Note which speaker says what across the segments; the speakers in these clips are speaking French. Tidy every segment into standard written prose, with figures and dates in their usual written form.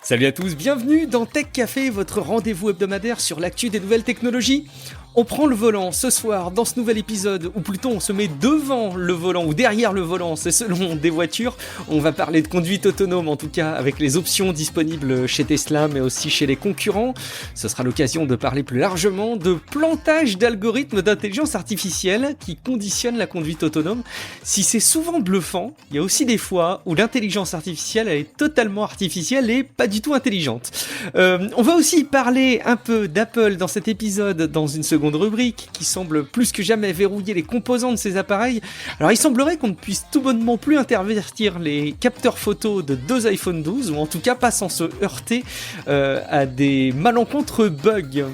Speaker 1: Salut à tous, bienvenue dans Tech Café, votre rendez-vous hebdomadaire sur l'actu des nouvelles technologies. On prend le volant ce soir dans ce nouvel épisode, ou plutôt on se met devant le volant ou derrière le volant, c'est selon des voitures. On va parler de conduite autonome, en tout cas avec les options disponibles chez Tesla, mais aussi chez les concurrents. Ce sera l'occasion de parler plus largement de plantage d'algorithmes d'intelligence artificielle qui conditionnent la conduite autonome. Si c'est souvent bluffant, il y a aussi des fois où l'intelligence artificielle elle est totalement artificielle et pas du tout intelligente. On va aussi parler un peu d'Apple dans cet épisode, dans une seconde rubrique qui semble plus que jamais verrouiller les composants de ces appareils. Alors il semblerait qu'on ne puisse tout bonnement plus intervertir les capteurs photos de deux iPhone 12, ou en tout cas pas sans se heurter à des malencontreux bugs.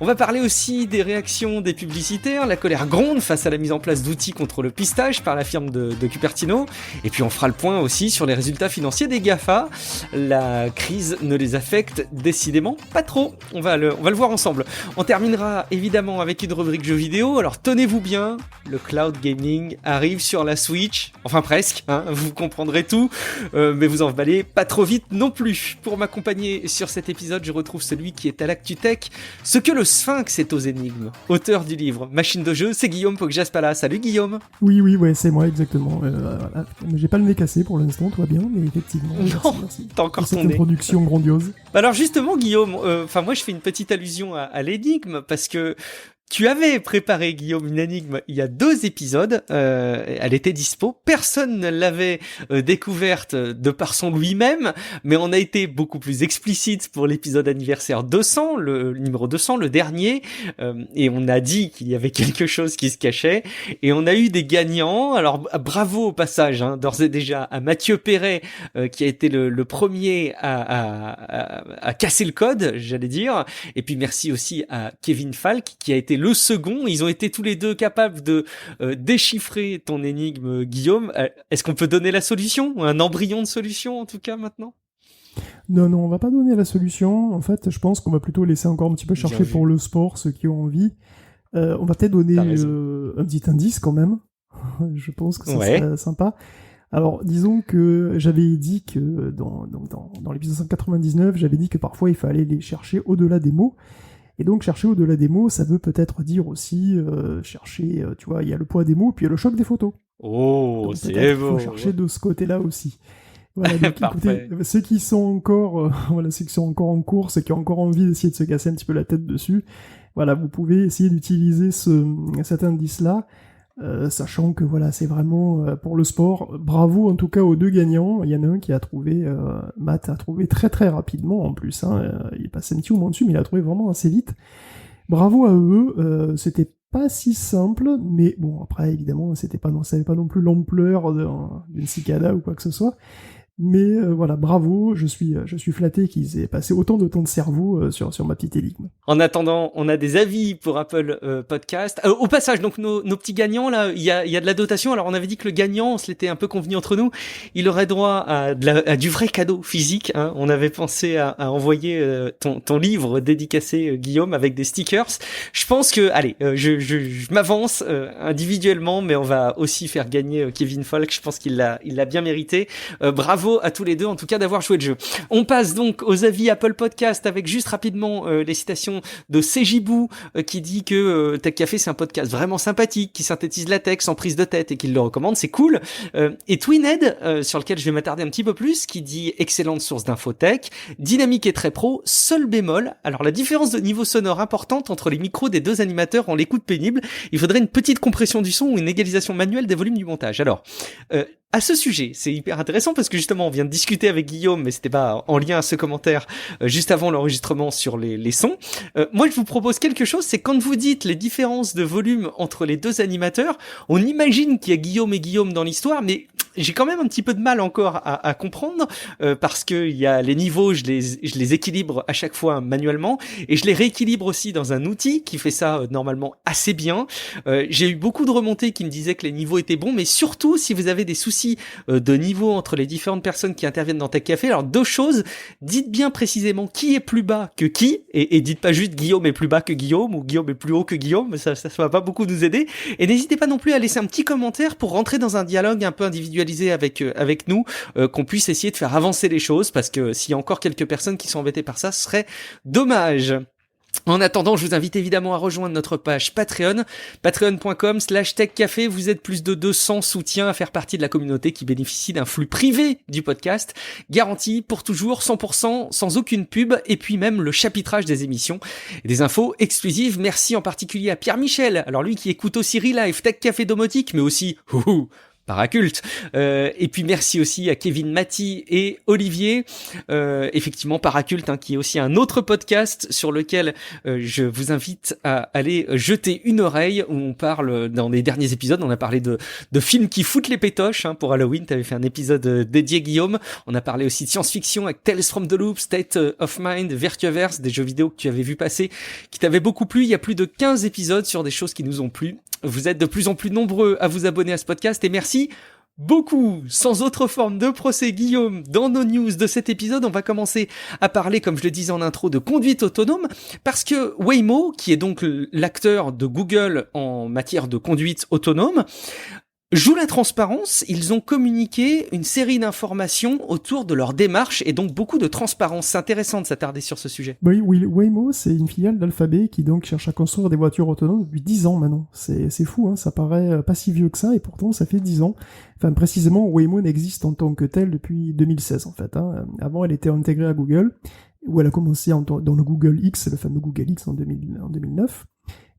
Speaker 1: On va parler aussi des réactions des publicitaires, la colère gronde face à la mise en place d'outils contre le pistage par la firme de Cupertino, et puis on fera le point aussi sur les résultats financiers des GAFA. La crise ne les affecte décidément pas trop, on va le voir ensemble. On terminera évidemment avec une rubrique jeux vidéo, alors tenez-vous bien, le cloud gaming arrive sur la Switch, enfin presque, hein, vous comprendrez tout, mais vous emballez pas trop vite non plus. Pour m'accompagner sur cet épisode, je retrouve celui qui est à l'actu tech, ce que le Sphinx est aux énigmes. Auteur du livre Machine de jeu, c'est Guillaume Poggiaspala. Salut Guillaume.
Speaker 2: Oui, ouais, c'est moi exactement. Voilà. J'ai pas le nez cassé pour l'instant, tout va bien, mais effectivement.
Speaker 1: Merci. T'as encore
Speaker 2: ton
Speaker 1: nez.
Speaker 2: C'est une production grandiose.
Speaker 1: Alors justement Guillaume, moi je fais une petite allusion à l'énigme parce que tu avais préparé, Guillaume, une énigme il y a 2 épisodes, elle était dispo, personne ne l'avait découverte de par son lui-même, mais on a été beaucoup plus explicite pour l'épisode anniversaire 200, le numéro 200, le dernier, et on a dit qu'il y avait quelque chose qui se cachait, et on a eu des gagnants. Alors bravo au passage, hein, d'ores et déjà, à Mathieu Perret, qui a été le premier à casser le code, j'allais dire, et puis merci aussi à Kevin Falk, qui a été le second. Ils ont été tous les deux capables de déchiffrer ton énigme, Guillaume. Est-ce qu'on peut donner la solution? Un embryon de solution, en tout cas, maintenant?
Speaker 2: Non, on va pas donner la solution. En fait, je pense qu'on va plutôt laisser encore un petit peu chercher pour le sport, ceux qui ont envie. On va peut-être donner un petit indice, quand même. Je pense que ça serait sympa. Alors, disons que j'avais dit que, dans l'épisode 199, j'avais dit que parfois, il fallait les chercher au-delà des mots. Et donc, chercher au-delà des mots, ça veut peut-être dire aussi chercher, tu vois, il y a le poids des mots, puis il y a le choc des photos.
Speaker 1: Oh, donc, c'est beau.
Speaker 2: Il faut chercher de ce côté-là aussi. Voilà, donc écoutez, ceux qui sont encore en course et qui ont encore envie d'essayer de se casser un petit peu la tête dessus, voilà, vous pouvez essayer d'utiliser cet indice-là, sachant que voilà, c'est vraiment pour le sport. Bravo en tout cas aux 2 gagnants. Il y en a un qui a trouvé, Matt a trouvé très très rapidement en plus. Il est passé un petit moment dessus, mais il a trouvé vraiment assez vite. Bravo à eux. C'était pas si simple, mais bon après évidemment, ça avait pas non plus l'ampleur d'une cicada ou quoi que ce soit. Mais voilà, bravo, je suis flatté qu'ils aient passé autant de temps de cerveau sur ma petite énigme.
Speaker 1: En attendant, on a des avis pour Apple Podcast. Au passage, donc nos petits gagnants là, il y a de la dotation. Alors on avait dit que le gagnant, on se l'était un peu convenu entre nous, il aurait droit à du vrai cadeau physique. Hein. On avait pensé à envoyer ton livre dédicacé, Guillaume, avec des stickers. Je pense que, allez, je m'avance individuellement, mais on va aussi faire gagner Kevin Falk. Je pense qu'il l'a bien mérité. Bravo à tous les deux, en tout cas, d'avoir joué le jeu. On passe donc aux avis Apple Podcast avec juste rapidement les citations de Cégibou qui dit que Tech Café, c'est un podcast vraiment sympathique, qui synthétise la tech sans prise de tête et qu'il le recommande, c'est cool. Et Twinhead, sur lequel je vais m'attarder un petit peu plus, qui dit excellente source d'infotech, dynamique et très pro, seul bémol. Alors la différence de niveau sonore importante entre les micros des 2 animateurs rend l'écoute pénible. Il faudrait une petite compression du son ou une égalisation manuelle des volumes du montage. Alors, à ce sujet, c'est hyper intéressant parce que justement on vient de discuter avec Guillaume, mais c'était pas en lien à ce commentaire juste avant l'enregistrement sur les sons. Moi je vous propose quelque chose, c'est quand vous dites les différences de volume entre les 2 animateurs, on imagine qu'il y a Guillaume et Guillaume dans l'histoire, mais j'ai quand même un petit peu de mal encore à comprendre parce que il y a les niveaux, je les équilibre à chaque fois manuellement et je les rééquilibre aussi dans un outil qui fait ça normalement assez bien. J'ai eu beaucoup de remontées qui me disaient que les niveaux étaient bons, mais surtout si vous avez des soucis aussi de niveau entre les différentes personnes qui interviennent dans Tech Café. Alors 2 choses, dites bien précisément qui est plus bas que qui, et dites pas juste Guillaume est plus bas que Guillaume ou Guillaume est plus haut que Guillaume, ça va pas beaucoup nous aider. Et n'hésitez pas non plus à laisser un petit commentaire pour rentrer dans un dialogue un peu individualisé avec nous, qu'on puisse essayer de faire avancer les choses, parce que s'il y a encore quelques personnes qui sont embêtées par ça, ce serait dommage. En attendant, je vous invite évidemment à rejoindre notre page Patreon, patreon.com/techcafé. Vous êtes plus de 200 soutiens à faire partie de la communauté qui bénéficie d'un flux privé du podcast, garanti pour toujours, 100%, sans aucune pub, et puis même le chapitrage des émissions et des infos exclusives. Merci en particulier à Pierre Michel, alors lui qui écoute aussi Relive, Tech Café Domotique, mais aussi Paraculte. Et puis merci aussi à Kevin Maty et Olivier. Effectivement, Paraculte, qui est aussi un autre podcast sur lequel je vous invite à aller jeter une oreille, où on parle, dans les derniers épisodes, on a parlé de films qui foutent les pétoches. Pour Halloween, t'avais fait un épisode dédié, Guillaume. On a parlé aussi de science-fiction avec Tales from the Loop, State of Mind, Virtuaverse, des jeux vidéo que tu avais vu passer, qui t'avaient beaucoup plu. Il y a plus de 15 épisodes sur des choses qui nous ont plu. Vous êtes de plus en plus nombreux à vous abonner à ce podcast, et merci beaucoup. Sans autre forme de procès, Guillaume, dans nos news de cet épisode, on va commencer à parler, comme je le disais en intro, de conduite autonome, parce que Waymo, qui est donc l'acteur de Google en matière de conduite autonome, joue la transparence. Ils ont communiqué une série d'informations autour de leur démarche, et donc beaucoup de transparence. C'est intéressant de s'attarder sur ce sujet.
Speaker 2: Oui, Waymo, c'est une filiale d'Alphabet qui donc cherche à construire des voitures autonomes depuis 10 ans maintenant. C'est fou, ça paraît pas si vieux que ça, et pourtant ça fait 10 ans. Enfin, précisément, Waymo n'existe en tant que tel depuis 2016 en fait. Avant, elle était intégrée à Google, où elle a commencé dans le Google X, le fameux Google X en 2009.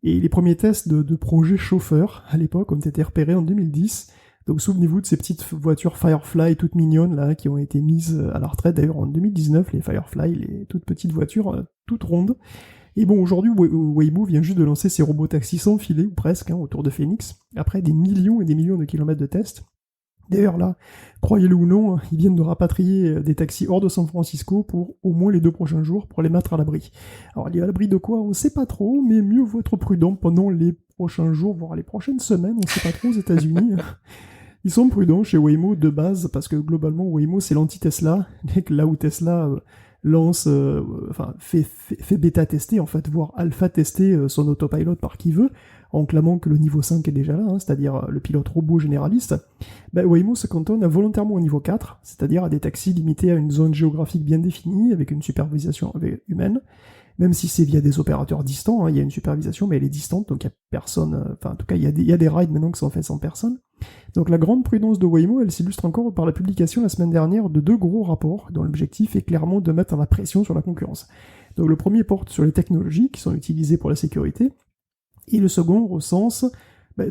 Speaker 2: Et les premiers tests de projets chauffeurs, à l'époque, ont été repérés en 2010. Donc souvenez-vous de ces petites voitures Firefly toutes mignonnes, là, qui ont été mises à la retraite. D'ailleurs, en 2019, les Firefly, les toutes petites voitures, toutes rondes. Et bon, aujourd'hui, Waymo vient juste de lancer ses robots taxis sans filet, ou presque, autour de Phoenix, après des millions et des millions de kilomètres de tests. D'ailleurs là, croyez-le ou non, ils viennent de rapatrier des taxis hors de San Francisco pour au moins les 2 prochains jours pour les mettre à l'abri. Alors à l'abri de quoi, on sait pas trop, mais mieux vaut être prudent pendant les prochains jours, voire les prochaines semaines, on sait pas trop aux États-Unis. Ils sont prudents chez Waymo de base, parce que globalement Waymo c'est l'anti-Tesla, là où Tesla fait bêta-tester, en fait, voire alpha-tester son autopilot par qui veut, en clamant que le niveau 5 est déjà là, c'est-à-dire le pilote robot généraliste. Waymo se cantonne volontairement au niveau 4, c'est-à-dire à des taxis limités à une zone géographique bien définie, avec une supervision humaine, même si c'est via des opérateurs distants, il y a une supervision, mais elle est distante, donc il n'y a personne, en tout cas il y a des rides maintenant qui sont faits sans personne. Donc la grande prudence de Waymo, elle s'illustre encore par la publication la semaine dernière de 2 gros rapports, dont l'objectif est clairement de mettre la pression sur la concurrence. Donc le premier porte sur les technologies qui sont utilisées pour la sécurité, et le second recense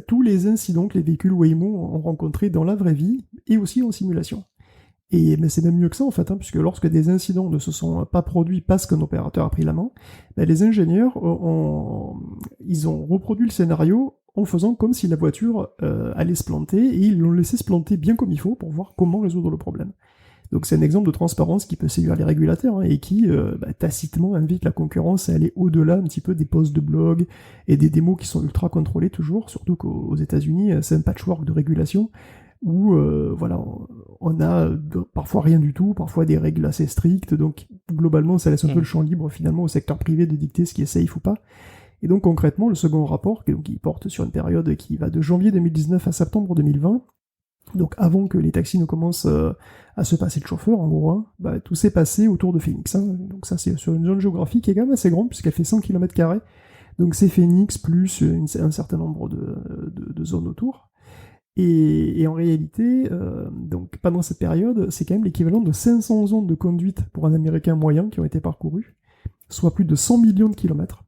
Speaker 2: tous les incidents que les véhicules Waymo ont rencontrés dans la vraie vie, et aussi en simulation. Et c'est même mieux que ça en fait, puisque lorsque des incidents ne se sont pas produits parce qu'un opérateur a pris la main, les ingénieurs ils ont reproduit le scénario en faisant comme si la voiture allait se planter, et ils l'ont laissé se planter bien comme il faut pour voir comment résoudre le problème. Donc c'est un exemple de transparence qui peut séduire les régulateurs, et qui tacitement invite la concurrence à aller au-delà un petit peu des posts de blog et des démos qui sont ultra contrôlés toujours, surtout qu'aux États-Unis c'est un patchwork de régulation où on a parfois rien du tout, parfois des règles assez strictes, donc globalement ça laisse un peu le champ libre finalement au secteur privé de dicter ce qui est safe ou pas. Et donc concrètement, le second rapport, qui porte sur une période qui va de janvier 2019 à septembre 2020, donc avant que les taxis ne commencent à se passer de chauffeur, en gros, tout s'est passé autour de Phoenix. Donc ça, c'est sur une zone géographique qui est quand même assez grande, puisqu'elle fait 100 km². Donc c'est Phoenix plus un certain nombre de zones autour. Et en réalité, donc pendant cette période, c'est quand même l'équivalent de 500 zones de conduite pour un Américain moyen qui ont été parcourues, soit plus de 100 millions de kilomètres.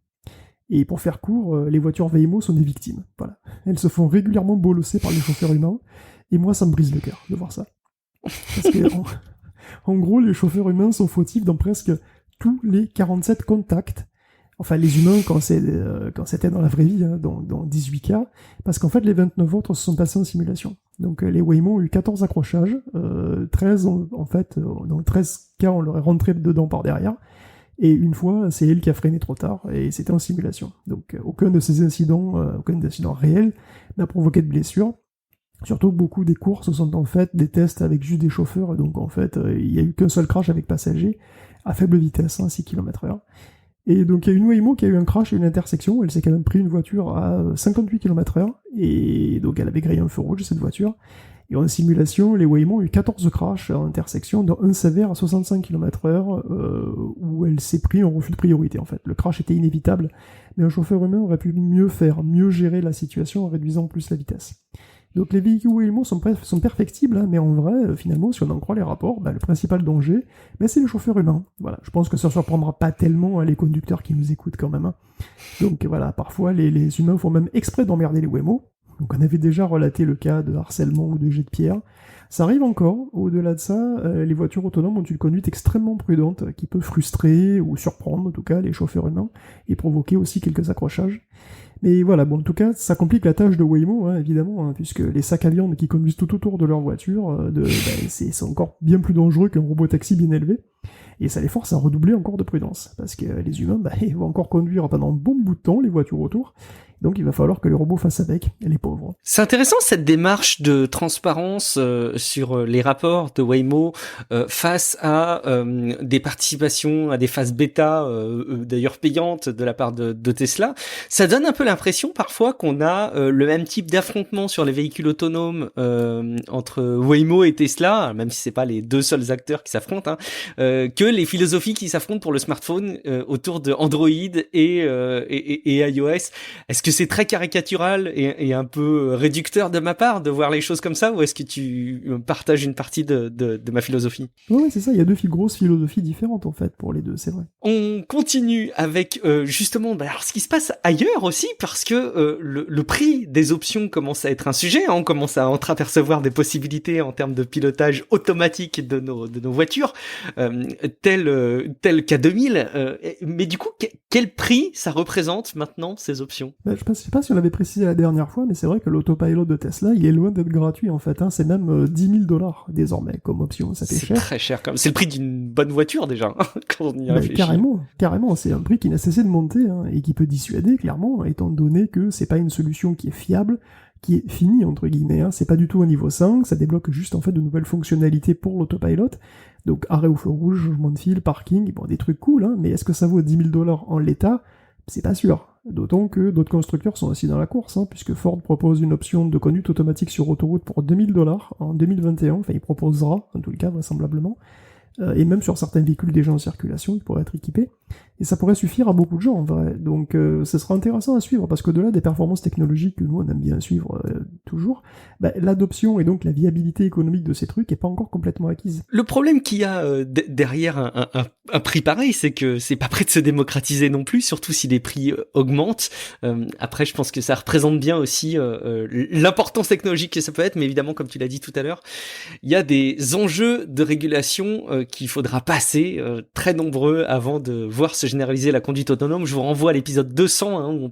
Speaker 2: Et pour faire court, les voitures Waymo sont des victimes. Voilà. Elles se font régulièrement bolosser par les chauffeurs humains, et moi ça me brise le cœur de voir ça. Parce que, en gros, les chauffeurs humains sont fautifs dans presque tous les 47 contacts. Enfin, les humains, quand c'était dans la vraie vie, dans 18 cas, parce qu'en fait, les 29 autres se sont passés en simulation. Donc, les Waymo ont eu 14 accrochages, 13, dans 13 cas, on leur est rentré dedans par derrière, et une fois, c'est elle qui a freiné trop tard, et c'était en simulation. Donc, aucun de ces incidents réels n'a provoqué de blessures. Surtout que beaucoup des courses sont en fait des tests avec juste des chauffeurs, et donc en fait il n'y a eu qu'un seul crash avec passagers à faible vitesse, 6 km/h. Et donc il y a une Waymo qui a eu un crash à une intersection, elle s'est quand même pris une voiture à 58 km/h, et donc elle avait grillé un feu rouge cette voiture. Et en simulation, les Waymo ont eu 14 crashs en intersection, dont un sévère à 65 km/h, où elle s'est pris en refus de priorité en fait. Le crash était inévitable, mais un chauffeur humain aurait pu mieux gérer la situation en réduisant plus la vitesse. Donc les véhicules Waymo sont perfectibles, hein, mais en vrai, finalement, si on en croit les rapports, le principal danger, c'est le chauffeur humain. Voilà, je pense que ça ne surprendra pas tellement les conducteurs qui nous écoutent quand même. Hein. Donc voilà, parfois les humains font même exprès d'emmerder les Waymo. Donc on avait déjà relaté le cas de harcèlement ou de jet de pierre. Ça arrive encore. Au-delà de ça, les voitures autonomes ont une conduite extrêmement prudente qui peut frustrer ou surprendre en tout cas les chauffeurs humains et provoquer aussi quelques accrochages. Mais voilà, bon, en tout cas, ça complique la tâche de Waymo, hein, évidemment, hein, puisque les sacs à viande qui conduisent tout autour de leur voiture, c'est encore bien plus dangereux qu'un robot taxi bien élevé, et ça les force à redoubler encore de prudence, parce que les humains, ils vont encore conduire pendant un bon bout de temps les voitures autour, donc il va falloir que les robots fassent avec, les pauvres.
Speaker 1: C'est intéressant cette démarche de transparence sur les rapports de Waymo face à des participations à des phases bêta, d'ailleurs payantes de la part de Tesla. Ça donne un peu l'impression parfois qu'on a le même type d'affrontement sur les véhicules autonomes entre Waymo et Tesla, même si c'est pas les deux seuls acteurs qui s'affrontent, hein, que les philosophies qui s'affrontent pour le smartphone autour de Android et iOS. Est-ce que c'est très caricatural et un peu réducteur de ma part de voir les choses comme ça, ou est-ce que tu partages une partie de ma philosophie?
Speaker 2: Oui, c'est ça, il y a deux grosses philosophies différentes en fait pour les deux, c'est vrai.
Speaker 1: On continue avec justement alors ce qui se passe ailleurs aussi, parce que le prix des options commence à être un sujet, hein, on commence à entreapercevoir des possibilités en termes de pilotage automatique de nos voitures, tel qu'à 2000, mais du coup quel prix ça représente maintenant ces options?
Speaker 2: Je sais pas si on l'avait précisé la dernière fois, mais c'est vrai que l'autopilot de Tesla, il est loin d'être gratuit en fait, hein. C'est même $10,000 désormais comme option, ça fait cher.
Speaker 1: C'est très cher quand même, c'est le prix d'une bonne voiture déjà, quand on y réfléchit.
Speaker 2: Carrément, c'est un prix qui n'a cessé de monter, hein, et qui peut dissuader clairement, étant donné que c'est pas une solution qui est fiable, qui est finie entre guillemets, hein. C'est pas du tout au niveau 5, ça débloque juste en fait de nouvelles fonctionnalités pour l'autopilot, donc arrêt au feu rouge, changement de fil, parking, bon des trucs cool, hein, mais est-ce que ça vaut $10,000 en l'état? C'est pas sûr. D'autant que d'autres constructeurs sont aussi dans la course, hein, puisque Ford propose une option de conduite automatique sur autoroute pour $2,000 en 2021, enfin il proposera, en tout cas vraisemblablement, et même sur certains véhicules déjà en circulation, ils pourraient être équipés, et ça pourrait suffire à beaucoup de gens en vrai, donc ce sera intéressant à suivre, parce qu'au-delà des performances technologiques que nous on aime bien suivre toujours, l'adoption et donc la viabilité économique de ces trucs est pas encore complètement acquise.
Speaker 1: Le problème qu'il y a derrière un prix pareil, c'est que c'est pas prêt de se démocratiser non plus, surtout si les prix augmentent. Après, je pense que ça représente bien aussi l'importance technologique que ça peut être, mais évidemment, comme tu l'as dit tout à l'heure, il y a des enjeux de régulation qu'il faudra passer, très nombreux, avant de voir se généraliser la conduite autonome. Je vous renvoie à l'épisode 200, hein, où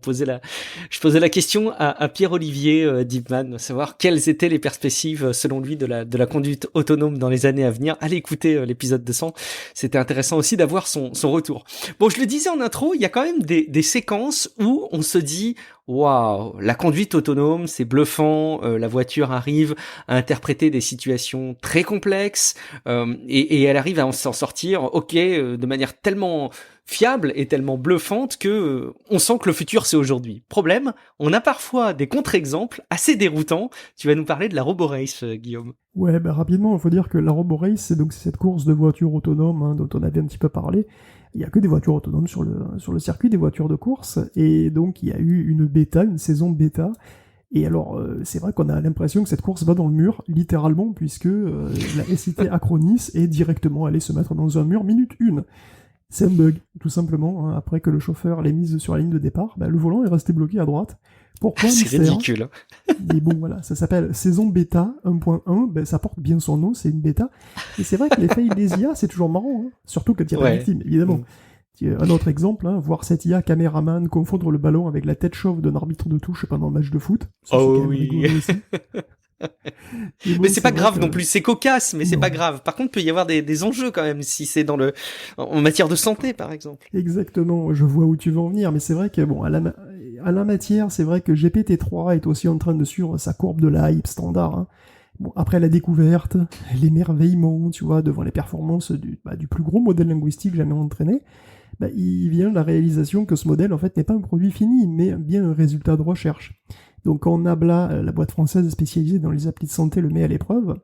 Speaker 1: je posais la question à Pierre-Olivier Deepman, savoir quelles étaient les perspectives selon lui de la conduite autonome dans les années à venir. Allez écouter l'épisode 200, c'était intéressant aussi d'avoir son retour. Bon, je le disais en intro, il y a quand même des séquences où on se dit waouh, la conduite autonome, c'est bluffant, la voiture arrive à interpréter des situations très complexes, et elle arrive à s'en sortir, de manière tellement fiable et tellement bluffante que on sent que le futur c'est aujourd'hui. Problème, on a parfois des contre-exemples assez déroutants. Tu vas nous parler de la Roborace, Guillaume.
Speaker 2: Ouais, rapidement, il faut dire que la Roborace, c'est cette course de voitures autonomes, hein, dont on avait un petit peu parlé. Il n'y a que des voitures autonomes sur le circuit des voitures de course, et donc il y a eu une saison bêta, et alors c'est vrai qu'on a l'impression que cette course va dans le mur, littéralement, puisque la SIT Acronis est directement allée se mettre dans un mur minute 1. C'est un bug, tout simplement, hein. Après que le chauffeur l'ait mise sur la ligne de départ, le volant est resté bloqué à droite. Pourquoi?
Speaker 1: C'est ridicule.
Speaker 2: Mais bon, voilà, ça s'appelle saison bêta 1.1, ça porte bien son nom, c'est une bêta. Et c'est vrai que les failles des IA, c'est toujours marrant, hein. Surtout quand il y a pas de victime, évidemment. Un autre exemple, hein, voir cette IA caméraman confondre le ballon avec la tête chauve d'un arbitre de touche pendant un match de foot. Ça,
Speaker 1: oh oui. Mais c'est pas grave non plus, c'est cocasse, mais c'est pas grave. Par contre, il peut y avoir des enjeux quand même, si c'est en matière de santé, par exemple.
Speaker 2: Exactement, je vois où tu veux en venir, mais c'est vrai que bon, à à la matière, c'est vrai que GPT-3 est aussi en train de suivre sa courbe de la hype standard. Hein. Bon, après la découverte, l'émerveillement, tu vois, devant les performances du plus gros modèle linguistique jamais entraîné, il vient la réalisation que ce modèle, en fait, n'est pas un produit fini, mais bien un résultat de recherche. Donc quand Nabla, la boîte française spécialisée dans les applis de santé, le met à l'épreuve,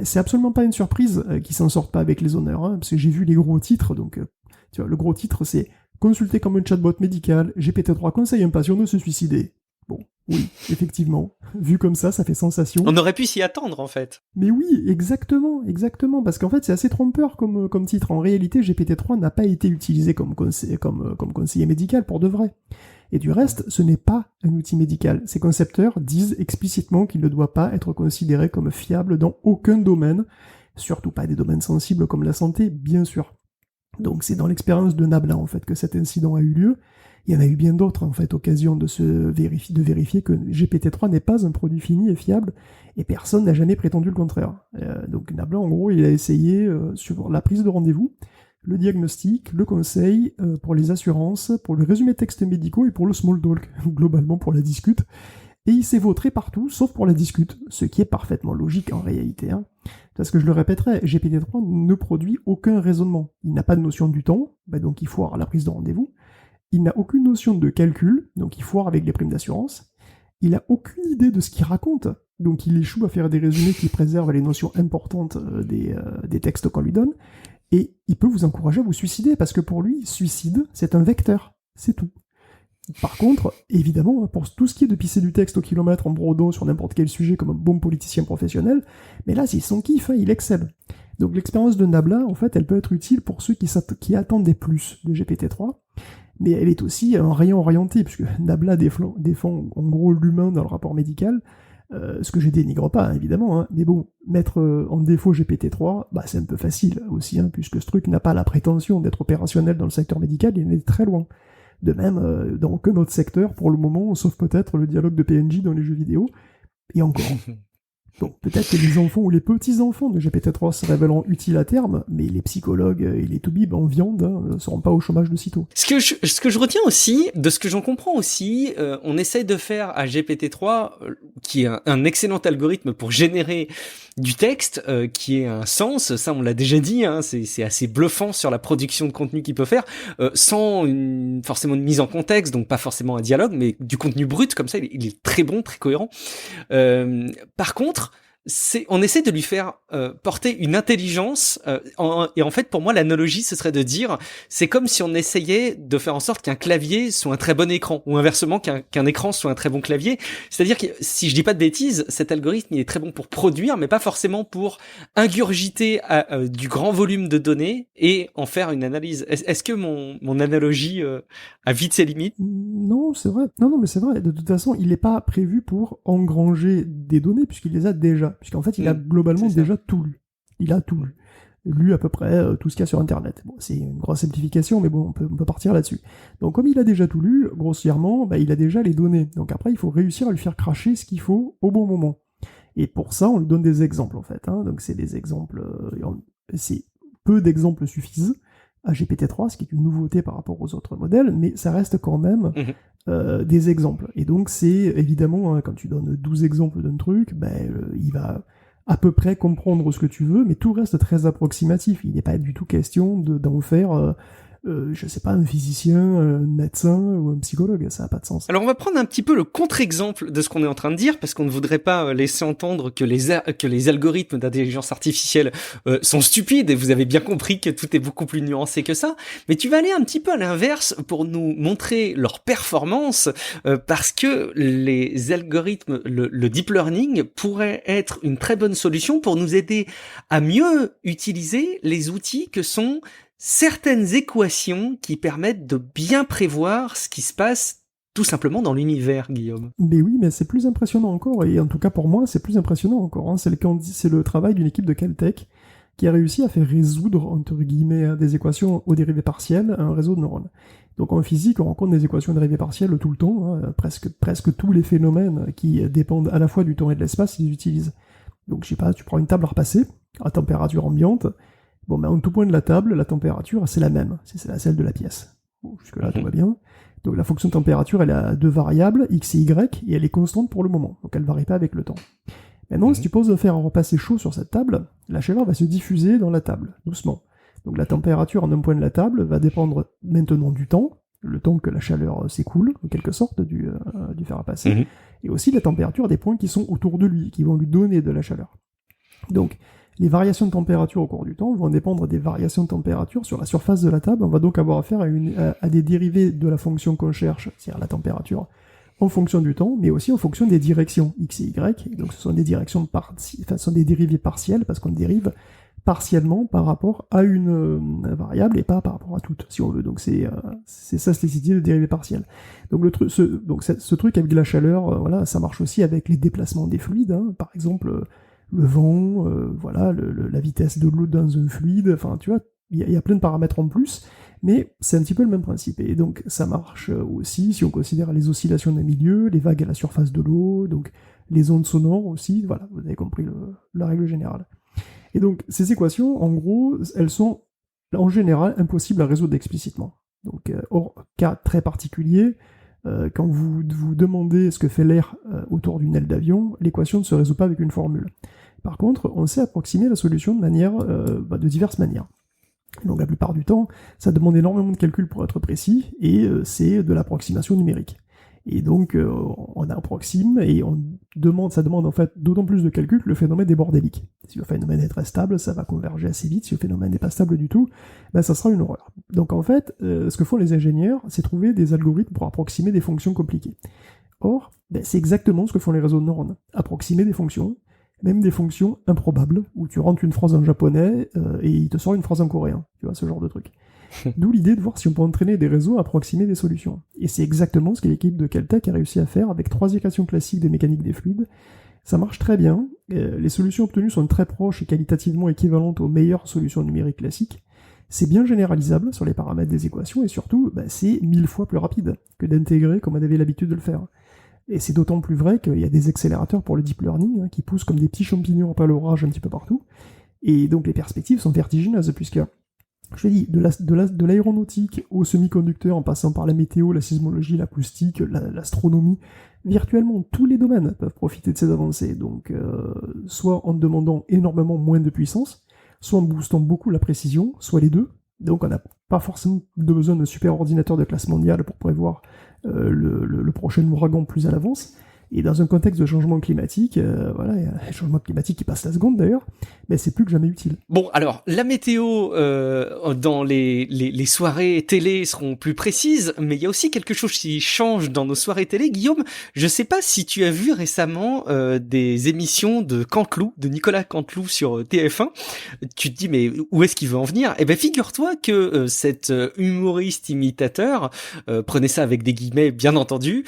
Speaker 2: c'est absolument pas une surprise qu'ils s'en sortent pas avec les honneurs, hein, parce que j'ai vu les gros titres, donc tu vois, le gros titre c'est « Consulté comme un chatbot médical, GPT-3 conseille un patient de se suicider ». Bon, oui, effectivement, vu comme ça fait sensation.
Speaker 1: On aurait pu s'y attendre, en fait.
Speaker 2: Mais oui, exactement, parce qu'en fait, c'est assez trompeur comme titre. En réalité, GPT-3 n'a pas été utilisé comme conseiller médical pour de vrai. Et du reste, ce n'est pas un outil médical. Ces concepteurs disent explicitement qu'il ne doit pas être considéré comme fiable dans aucun domaine, surtout pas des domaines sensibles comme la santé, bien sûr. Donc c'est dans l'expérience de Nabla, en fait, que cet incident a eu lieu. Il y en a eu bien d'autres, en fait, occasion de vérifier que GPT-3 n'est pas un produit fini et fiable, et personne n'a jamais prétendu le contraire. Donc Nabla, en gros, il a essayé sur la prise de rendez-vous, le diagnostic, le conseil, pour les assurances, pour le résumé de textes médicaux et pour le small talk, globalement pour la discute. Et il s'est vautré partout, sauf pour la discute, ce qui est parfaitement logique en réalité. Hein. Parce que je le répéterai, GPT-3 ne produit aucun raisonnement. Il n'a pas de notion du temps, donc il foire la prise de rendez-vous. Il n'a aucune notion de calcul, donc il foire avec les primes d'assurance. Il n'a aucune idée de ce qu'il raconte, donc il échoue à faire des résumés qui préservent les notions importantes des textes qu'on lui donne. Et il peut vous encourager à vous suicider, parce que pour lui, suicide, c'est un vecteur, c'est tout. Par contre, évidemment, pour tout ce qui est de pisser du texte au kilomètre en brodant sur n'importe quel sujet comme un bon politicien professionnel, mais là, c'est son kiff, hein, il excelle. Donc l'expérience de Nabla, en fait, elle peut être utile pour ceux qui attendaient plus de GPT-3, mais elle est aussi un rayon orienté, puisque Nabla défend en gros l'humain dans le rapport médical, ce que je dénigre pas, évidemment, hein, mais bon, mettre en défaut GPT-3, c'est un peu facile aussi, hein, puisque ce truc n'a pas la prétention d'être opérationnel dans le secteur médical, il en est très loin. De même, dans aucun autre secteur, pour le moment, sauf peut-être le dialogue de PNJ dans les jeux vidéo, et encore. Bon, peut-être que les enfants ou les petits-enfants de GPT-3 se révéleront utiles à terme, mais les psychologues et les toubibs en viande ne seront pas au chômage de sitôt.
Speaker 1: Ce que je retiens aussi, de ce que j'en comprends aussi, on essaye de faire à GPT-3, qui est un excellent algorithme pour générer du texte, qui ait un sens, ça on l'a déjà dit, hein, c'est assez bluffant sur la production de contenu qu'il peut faire, sans forcément une mise en contexte, donc pas forcément un dialogue, mais du contenu brut, comme ça il est très bon, très cohérent. Par contre, on essaie de lui faire porter une intelligence, et en fait pour moi l'analogie ce serait de dire c'est comme si on essayait de faire en sorte qu'un clavier soit un très bon écran, ou inversement qu'un écran soit un très bon clavier. C'est-à-dire que si je dis pas de bêtises, cet algorithme il est très bon pour produire, mais pas forcément pour ingurgiter du grand volume de données et en faire une analyse. Est-ce que mon analogie a vite ses limites?
Speaker 2: Non, c'est vrai. Non, mais c'est vrai. De toute façon, il n'est pas prévu pour engranger des données, puisqu'il les a déjà. Puisqu'en fait, il a globalement déjà tout lu. Il a tout lu. Lu à peu près tout ce qu'il y a sur Internet. Bon, c'est une grosse simplification, mais bon, on peut partir là-dessus. Donc, comme il a déjà tout lu, grossièrement, il a déjà les données. Donc après, il faut réussir à lui faire cracher ce qu'il faut au bon moment. Et pour ça, on lui donne des exemples, en fait. Hein. Donc, c'est des exemples... peu d'exemples suffisent à GPT-3, ce qui est une nouveauté par rapport aux autres modèles, mais ça reste quand même des exemples. Et donc c'est évidemment, hein, quand tu donnes 12 exemples d'un truc, il va à peu près comprendre ce que tu veux, mais tout reste très approximatif. Il n'est pas du tout question d'en faire... je sais pas, un physicien, un médecin ou un psychologue, ça n'a pas de sens.
Speaker 1: Alors on va prendre un petit peu le contre-exemple de ce qu'on est en train de dire, parce qu'on ne voudrait pas laisser entendre que les algorithmes d'intelligence artificielle sont stupides, et vous avez bien compris que tout est beaucoup plus nuancé que ça, mais tu vas aller un petit peu à l'inverse pour nous montrer leur performance, parce que les algorithmes, le deep learning pourrait être une très bonne solution pour nous aider à mieux utiliser les outils que sont certaines équations qui permettent de bien prévoir ce qui se passe tout simplement dans l'univers, Guillaume.
Speaker 2: Mais oui, mais c'est plus impressionnant encore, et en tout cas pour moi, c'est plus impressionnant encore. Hein. C'est le travail d'une équipe de Caltech qui a réussi à faire résoudre, entre guillemets, des équations aux dérivées partielles à un réseau de neurones. Donc en physique, on rencontre des équations de dérivées partielles tout le temps, hein, presque tous les phénomènes qui dépendent à la fois du temps et de l'espace, ils utilisent. Donc je sais pas, tu prends une table à repasser, à température ambiante, en tout point de la table, la température, c'est la même, c'est celle de la pièce. Bon, jusque-là, tout va bien. Donc la fonction de température, elle a 2 variables, x et y, et elle est constante pour le moment, donc elle ne varie pas avec le temps. Maintenant, si tu poses de faire un repas chaud sur cette table, la chaleur va se diffuser dans la table, doucement. Donc la température en un point de la table va dépendre maintenant du temps, le temps que la chaleur s'écoule, en quelque sorte, du fer à passer, et aussi la température des points qui sont autour de lui, qui vont lui donner de la chaleur. Donc, les variations de température au cours du temps vont dépendre des variations de température sur la surface de la table. On va donc avoir affaire à des dérivés de la fonction qu'on cherche, c'est-à-dire la température, en fonction du temps, mais aussi en fonction des directions x et y. Donc ce sont des directions ce sont des dérivés partiels, parce qu'on dérive partiellement par rapport à une variable et pas par rapport à toutes, si on veut. Donc c'est ça, c'est l'idée de dérivé partiel. Donc ce truc avec de la chaleur, voilà, ça marche aussi avec les déplacements des fluides, hein. Par exemple, le vent, voilà, la vitesse de l'eau dans un fluide, enfin tu vois, il y a plein de paramètres en plus, mais c'est un petit peu le même principe. Et donc ça marche aussi si on considère les oscillations d'un milieu, les vagues à la surface de l'eau, donc les ondes sonores aussi, voilà, vous avez compris la règle générale. Et donc ces équations, en gros, elles sont en général impossibles à résoudre explicitement. Donc hors cas très particulier, quand vous vous demandez ce que fait l'air autour d'une aile d'avion, l'équation ne se résout pas avec une formule. Par contre, on sait approximer la solution de diverses manières. Donc la plupart du temps, ça demande énormément de calculs pour être précis, et c'est de l'approximation numérique. Et donc on approxime, et ça demande en fait d'autant plus de calculs que le phénomène est bordélique. Si le phénomène est très stable, ça va converger assez vite. Si le phénomène n'est pas stable du tout, ça sera une horreur. Donc en fait, ce que font les ingénieurs, c'est trouver des algorithmes pour approximer des fonctions compliquées. Or, c'est exactement ce que font les réseaux de neurones. Approximer des fonctions, même des fonctions improbables, où tu rentres une phrase en japonais et il te sort une phrase en coréen. Tu vois, ce genre de truc. D'où l'idée de voir si on peut entraîner des réseaux à approximer des solutions. Et c'est exactement ce que l'équipe de Caltech a réussi à faire avec 3 équations classiques des mécaniques des fluides. Ça marche très bien, les solutions obtenues sont très proches et qualitativement équivalentes aux meilleures solutions numériques classiques. C'est bien généralisable sur les paramètres des équations, et surtout, c'est 1000 fois plus rapide que d'intégrer comme on avait l'habitude de le faire. Et c'est d'autant plus vrai qu'il y a des accélérateurs pour le deep learning, qui poussent comme des petits champignons après l'orage un petit peu partout. Et donc les perspectives sont vertigineuses, puisque, je te dis, de l'aéronautique aux semi-conducteurs, en passant par la météo, la sismologie, l'acoustique, l'astronomie, virtuellement tous les domaines peuvent profiter de ces avancées. Donc, soit en demandant énormément moins de puissance, soit en boostant beaucoup la précision, soit les deux. Donc on n'a pas forcément besoin d'un super ordinateur de classe mondiale pour prévoir le prochain ouragan plus à l'avance. Et dans un contexte de changement climatique, voilà, un changement climatique qui passe la seconde d'ailleurs, c'est plus que jamais utile.
Speaker 1: Bon, alors, la météo dans les soirées télé seront plus précises, mais il y a aussi quelque chose qui change dans nos soirées télé. Guillaume, je sais pas si tu as vu récemment des émissions de Canteloup, de Nicolas Canteloup sur TF1. Tu te dis, mais où est-ce qu'il veut en venir? Eh ben, figure-toi que cet humoriste imitateur, prenez ça avec des guillemets bien entendu,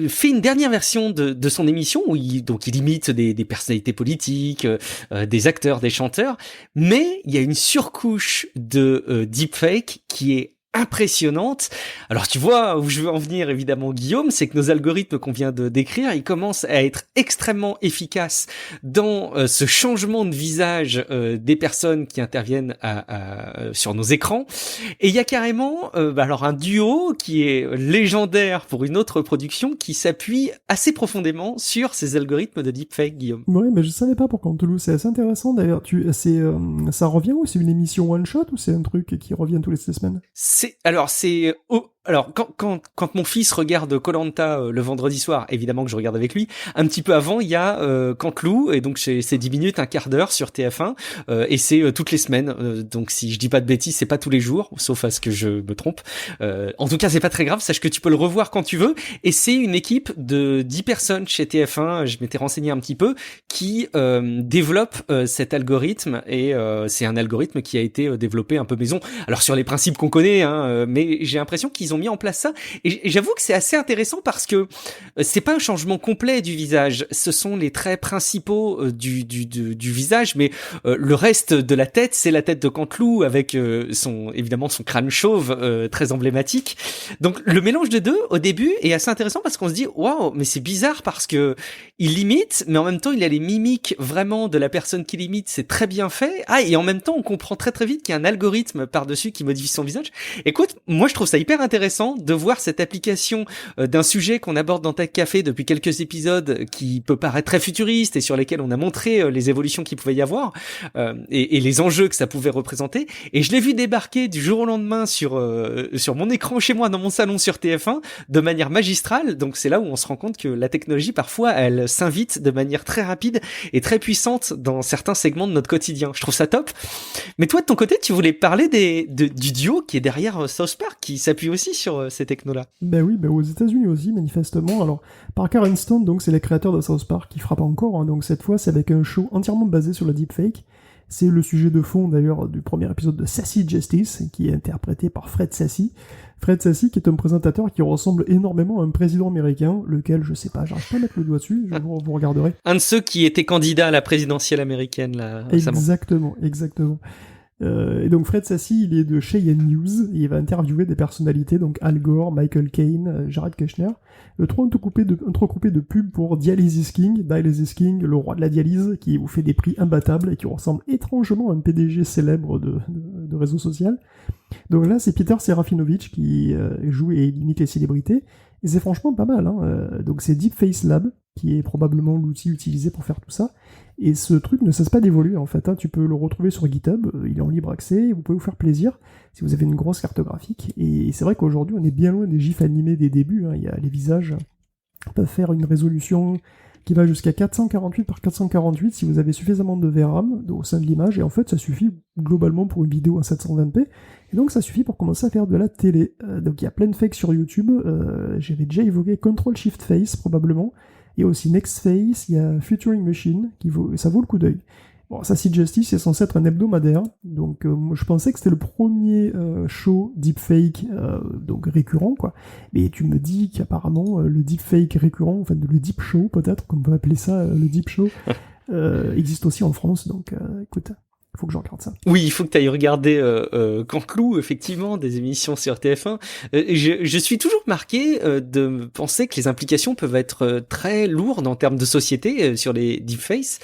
Speaker 1: fait une dernière version de son émission où il imite des personnalités politiques, des acteurs, des chanteurs, mais il y a une surcouche de deepfake qui est impressionnante. Alors tu vois où je veux en venir évidemment, Guillaume, c'est que nos algorithmes qu'on vient de décrire, ils commencent à être extrêmement efficaces dans ce changement de visage des personnes qui interviennent sur nos écrans. Et il y a carrément alors un duo qui est légendaire pour une autre production qui s'appuie assez profondément sur ces algorithmes de deepfake, Guillaume.
Speaker 2: Oui, mais je savais pas pour Canteloup, c'est assez intéressant d'ailleurs. Ça revient ou c'est une émission one shot ou c'est un truc qui revient tous les semaines?
Speaker 1: Alors quand mon fils regarde Koh-Lanta le vendredi soir, évidemment que je regarde avec lui, un petit peu avant il y a Canteloup, et donc c'est 10 minutes, un quart d'heure sur TF1, et c'est toutes les semaines, donc si je dis pas de bêtises, c'est pas tous les jours, sauf à ce que je me trompe. En tout cas c'est pas très grave, sache que tu peux le revoir quand tu veux, et c'est une équipe de 10 personnes chez TF1, je m'étais renseigné un petit peu, qui développe cet algorithme, et c'est un algorithme qui a été développé un peu maison. Alors sur les principes qu'on connaît, mais j'ai l'impression qu'ils ont mis en place ça, et j'avoue que c'est assez intéressant parce que c'est pas un changement complet du visage, ce sont les traits principaux du visage, mais le reste de la tête, c'est la tête de Canteloup avec évidemment son crâne chauve très emblématique. Donc le mélange de deux au début est assez intéressant parce qu'on se dit waouh, mais c'est bizarre parce que il imite, mais en même temps il a les mimiques vraiment de la personne qui l'imite, c'est très bien fait. Et en même temps on comprend très très vite qu'il y a un algorithme par-dessus qui modifie son visage. Écoute, moi je trouve ça hyper intéressant intéressant de voir cette application d'un sujet qu'on aborde dans Tech Café depuis quelques épisodes, qui peut paraître très futuriste et sur lesquels on a montré les évolutions qu'il pouvait y avoir et les enjeux que ça pouvait représenter. Et je l'ai vu débarquer du jour au lendemain sur mon écran chez moi, dans mon salon sur TF1, de manière magistrale. Donc c'est là où on se rend compte que la technologie, parfois, elle s'invite de manière très rapide et très puissante dans certains segments de notre quotidien. Je trouve ça top. Mais toi, de ton côté, tu voulais parler du duo qui est derrière South Park, qui s'appuie aussi sur ces technos-là.
Speaker 2: Ben oui, aux États-Unis aussi, manifestement. Alors, Parker and Stone, donc, c'est les créateurs de South Park qui frappent encore. Hein. Donc, cette fois, c'est avec un show entièrement basé sur le deepfake. C'est le sujet de fond, d'ailleurs, du premier épisode de Sassy Justice, qui est interprété par Fred Sassy. Fred Sassy, qui est un présentateur qui ressemble énormément à un président américain, lequel, je sais pas, j'arrive pas à mettre le doigt dessus, vous regarderez.
Speaker 1: Un de ceux qui était candidat à la présidentielle américaine, là, récemment.
Speaker 2: Exactement. Et donc Fred Sassy, il est de Cheyenne News, et il va interviewer des personnalités, donc Al Gore, Michael Caine, Jared Kushner, le tout entrecoupé de pubs pour Dialysis King, le roi de la dialyse, qui vous fait des prix imbattables et qui ressemble étrangement à un PDG célèbre de réseau social. Donc là, c'est Peter Serafinovich qui joue et limite les célébrités, et c'est franchement pas mal. Hein. Donc c'est Deepface Lab, qui est probablement l'outil utilisé pour faire tout ça. Et ce truc ne cesse pas d'évoluer en fait. Hein. Tu peux le retrouver sur GitHub, il est en libre accès, vous pouvez vous faire plaisir si vous avez une grosse carte graphique. Et c'est vrai qu'aujourd'hui, on est bien loin des gifs animés des débuts. Hein. Il y a les visages peuvent faire une résolution qui va jusqu'à 448 par 448 si vous avez suffisamment de VRAM au sein de l'image. Et en fait, ça suffit globalement pour une vidéo en 720p. Et donc, ça suffit pour commencer à faire de la télé. Donc, il y a plein de fakes sur YouTube. J'avais déjà évoqué Control-Shift-Face probablement. Il y a aussi NextFace, il y a Futuring Machine, ça vaut le coup d'œil. Bon, Sassy Justice, c'est censé être un hebdomadaire, donc moi, je pensais que c'était le premier show deepfake, donc récurrent, quoi. Mais tu me dis qu'apparemment, le deepfake récurrent, enfin le deep show peut-être, comme on peut appeler ça, le deep show, existe aussi en France, donc écoute... Il faut que je regarde ça.
Speaker 1: Oui, il faut que tu ailles regarder Canteloup, effectivement, des émissions sur TF1. Je suis toujours marqué de penser que les implications peuvent être très lourdes en termes de société sur les deepfaces.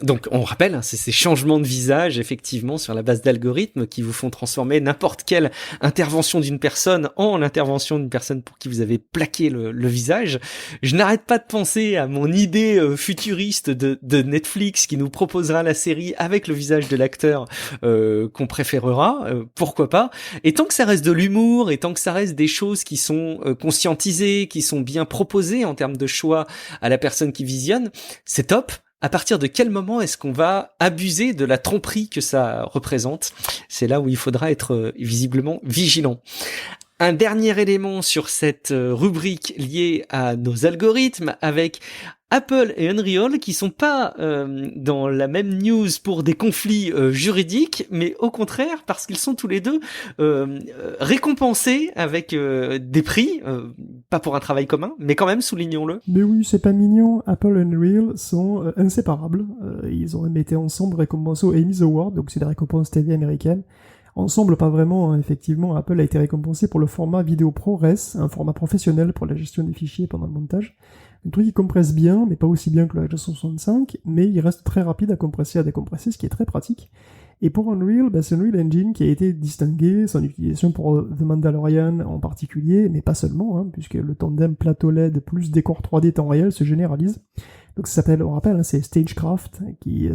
Speaker 1: Donc, on rappelle, hein, c'est ces changements de visage, effectivement, sur la base d'algorithmes qui vous font transformer n'importe quelle intervention d'une personne en l'intervention d'une personne pour qui vous avez plaqué le visage. Je n'arrête pas de penser à mon idée futuriste de Netflix qui nous proposera la série avec le visage de l'acteur qu'on préférera, pourquoi pas. Et tant que ça reste de l'humour, et tant que ça reste des choses qui sont conscientisées, qui sont bien proposées en termes de choix à la personne qui visionne, c'est top. À partir de quel moment est-ce qu'on va abuser de la tromperie que ça représente ? C'est là où il faudra être visiblement vigilant. Un dernier élément sur cette rubrique liée à nos algorithmes avec Apple et Unreal qui sont pas dans la même news pour des conflits juridiques, mais au contraire parce qu'ils sont tous les deux récompensés avec des prix, pas pour un travail commun, mais quand même, soulignons-le.
Speaker 2: Mais oui, c'est pas mignon. Apple et Unreal sont inséparables. Ils ont même été ensemble récompensés aux Emmys Awards, donc c'est des récompenses TV américaines. Ensemble, pas vraiment, hein. Effectivement, Apple a été récompensé pour le format vidéo ProRes, un format professionnel pour la gestion des fichiers pendant le montage. Un truc qui compresse bien, mais pas aussi bien que le H265, mais il reste très rapide à compresser et à décompresser, ce qui est très pratique. Et pour Unreal, c'est Unreal Engine qui a été distingué, son utilisation pour The Mandalorian en particulier, mais pas seulement, hein, puisque le tandem plateau LED plus décor 3D temps réel se généralise. Donc ça s'appelle, on rappelle, hein, c'est Stagecraft,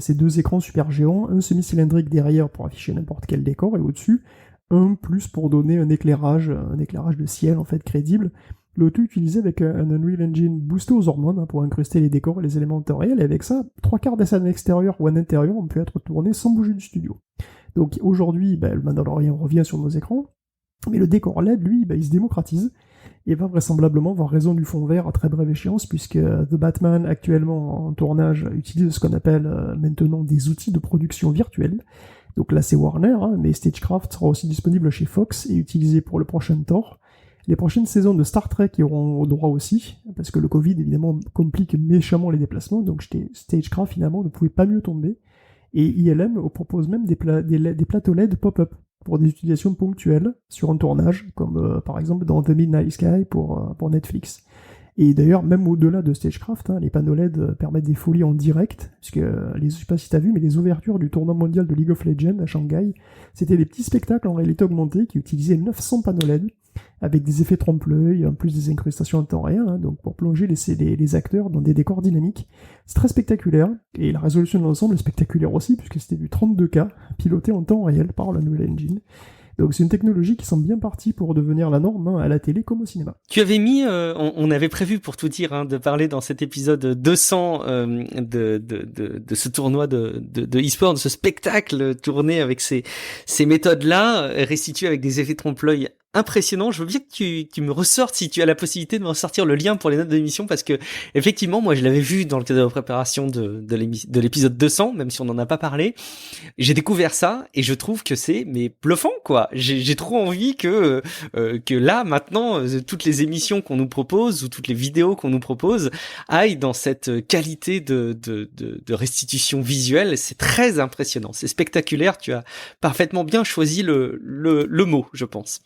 Speaker 2: c'est deux écrans super géants, un semi-cylindrique derrière pour afficher n'importe quel décor, et au-dessus, un plus pour donner un éclairage de ciel en fait crédible. Le tout utilisé avec un Unreal Engine boosté aux hormones hein, pour incruster les décors et les éléments de temps réel, et avec ça, 3/4 des scènes extérieures ou en intérieur ont pu être tournées sans bouger du studio. Donc aujourd'hui, le Mandalorian revient sur nos écrans, mais le décor LED, lui, il se démocratise, et va vraisemblablement avoir raison du fond vert à très brève échéance, puisque The Batman, actuellement en tournage, utilise ce qu'on appelle maintenant des outils de production virtuelle. Donc là, c'est Warner, hein, mais Stagecraft sera aussi disponible chez Fox et utilisé pour le prochain Thor. Les prochaines saisons de Star Trek y auront droit aussi, parce que le Covid, évidemment, complique méchamment les déplacements, donc Stagecraft, finalement, ne pouvait pas mieux tomber. Et ILM propose même des plateaux LED pop-up pour des utilisations ponctuelles sur un tournage, comme par exemple dans The Midnight Sky pour Netflix. Et d'ailleurs, même au-delà de Stagecraft, les panneaux LED permettent des folies en direct, puisque, je sais pas si t'as vu, mais les ouvertures du tournoi mondial de League of Legends à Shanghai, c'était des petits spectacles en réalité augmentée qui utilisaient 900 panneaux LED, avec des effets trompe-l'œil, en plus des incrustations en temps réel, donc pour plonger les acteurs dans des décors dynamiques. C'est très spectaculaire, et la résolution de l'ensemble est spectaculaire aussi, puisque c'était du 32K, piloté en temps réel par la nouvelle engine. Donc c'est une technologie qui semble bien partie pour devenir la norme à la télé comme au cinéma.
Speaker 1: Tu avais mis, on avait prévu pour tout dire, de parler dans cet épisode 200 de ce tournoi de e-sport, de ce spectacle tourné avec ces méthodes-là, restituées avec des effets trompe-l'œil impressionnant. Je veux bien que tu me ressortes, si tu as la possibilité de me ressortir le lien pour les notes de l'émission, parce que effectivement, moi je l'avais vu dans le cadre de la préparation de l'épisode 200, même si on n'en a pas parlé. J'ai découvert ça et je trouve que c'est bluffant, quoi. J'ai trop envie que là maintenant toutes les émissions qu'on nous propose ou toutes les vidéos qu'on nous propose aillent dans cette qualité de restitution visuelle. C'est très impressionnant, c'est spectaculaire. Tu as parfaitement bien choisi le mot, je pense.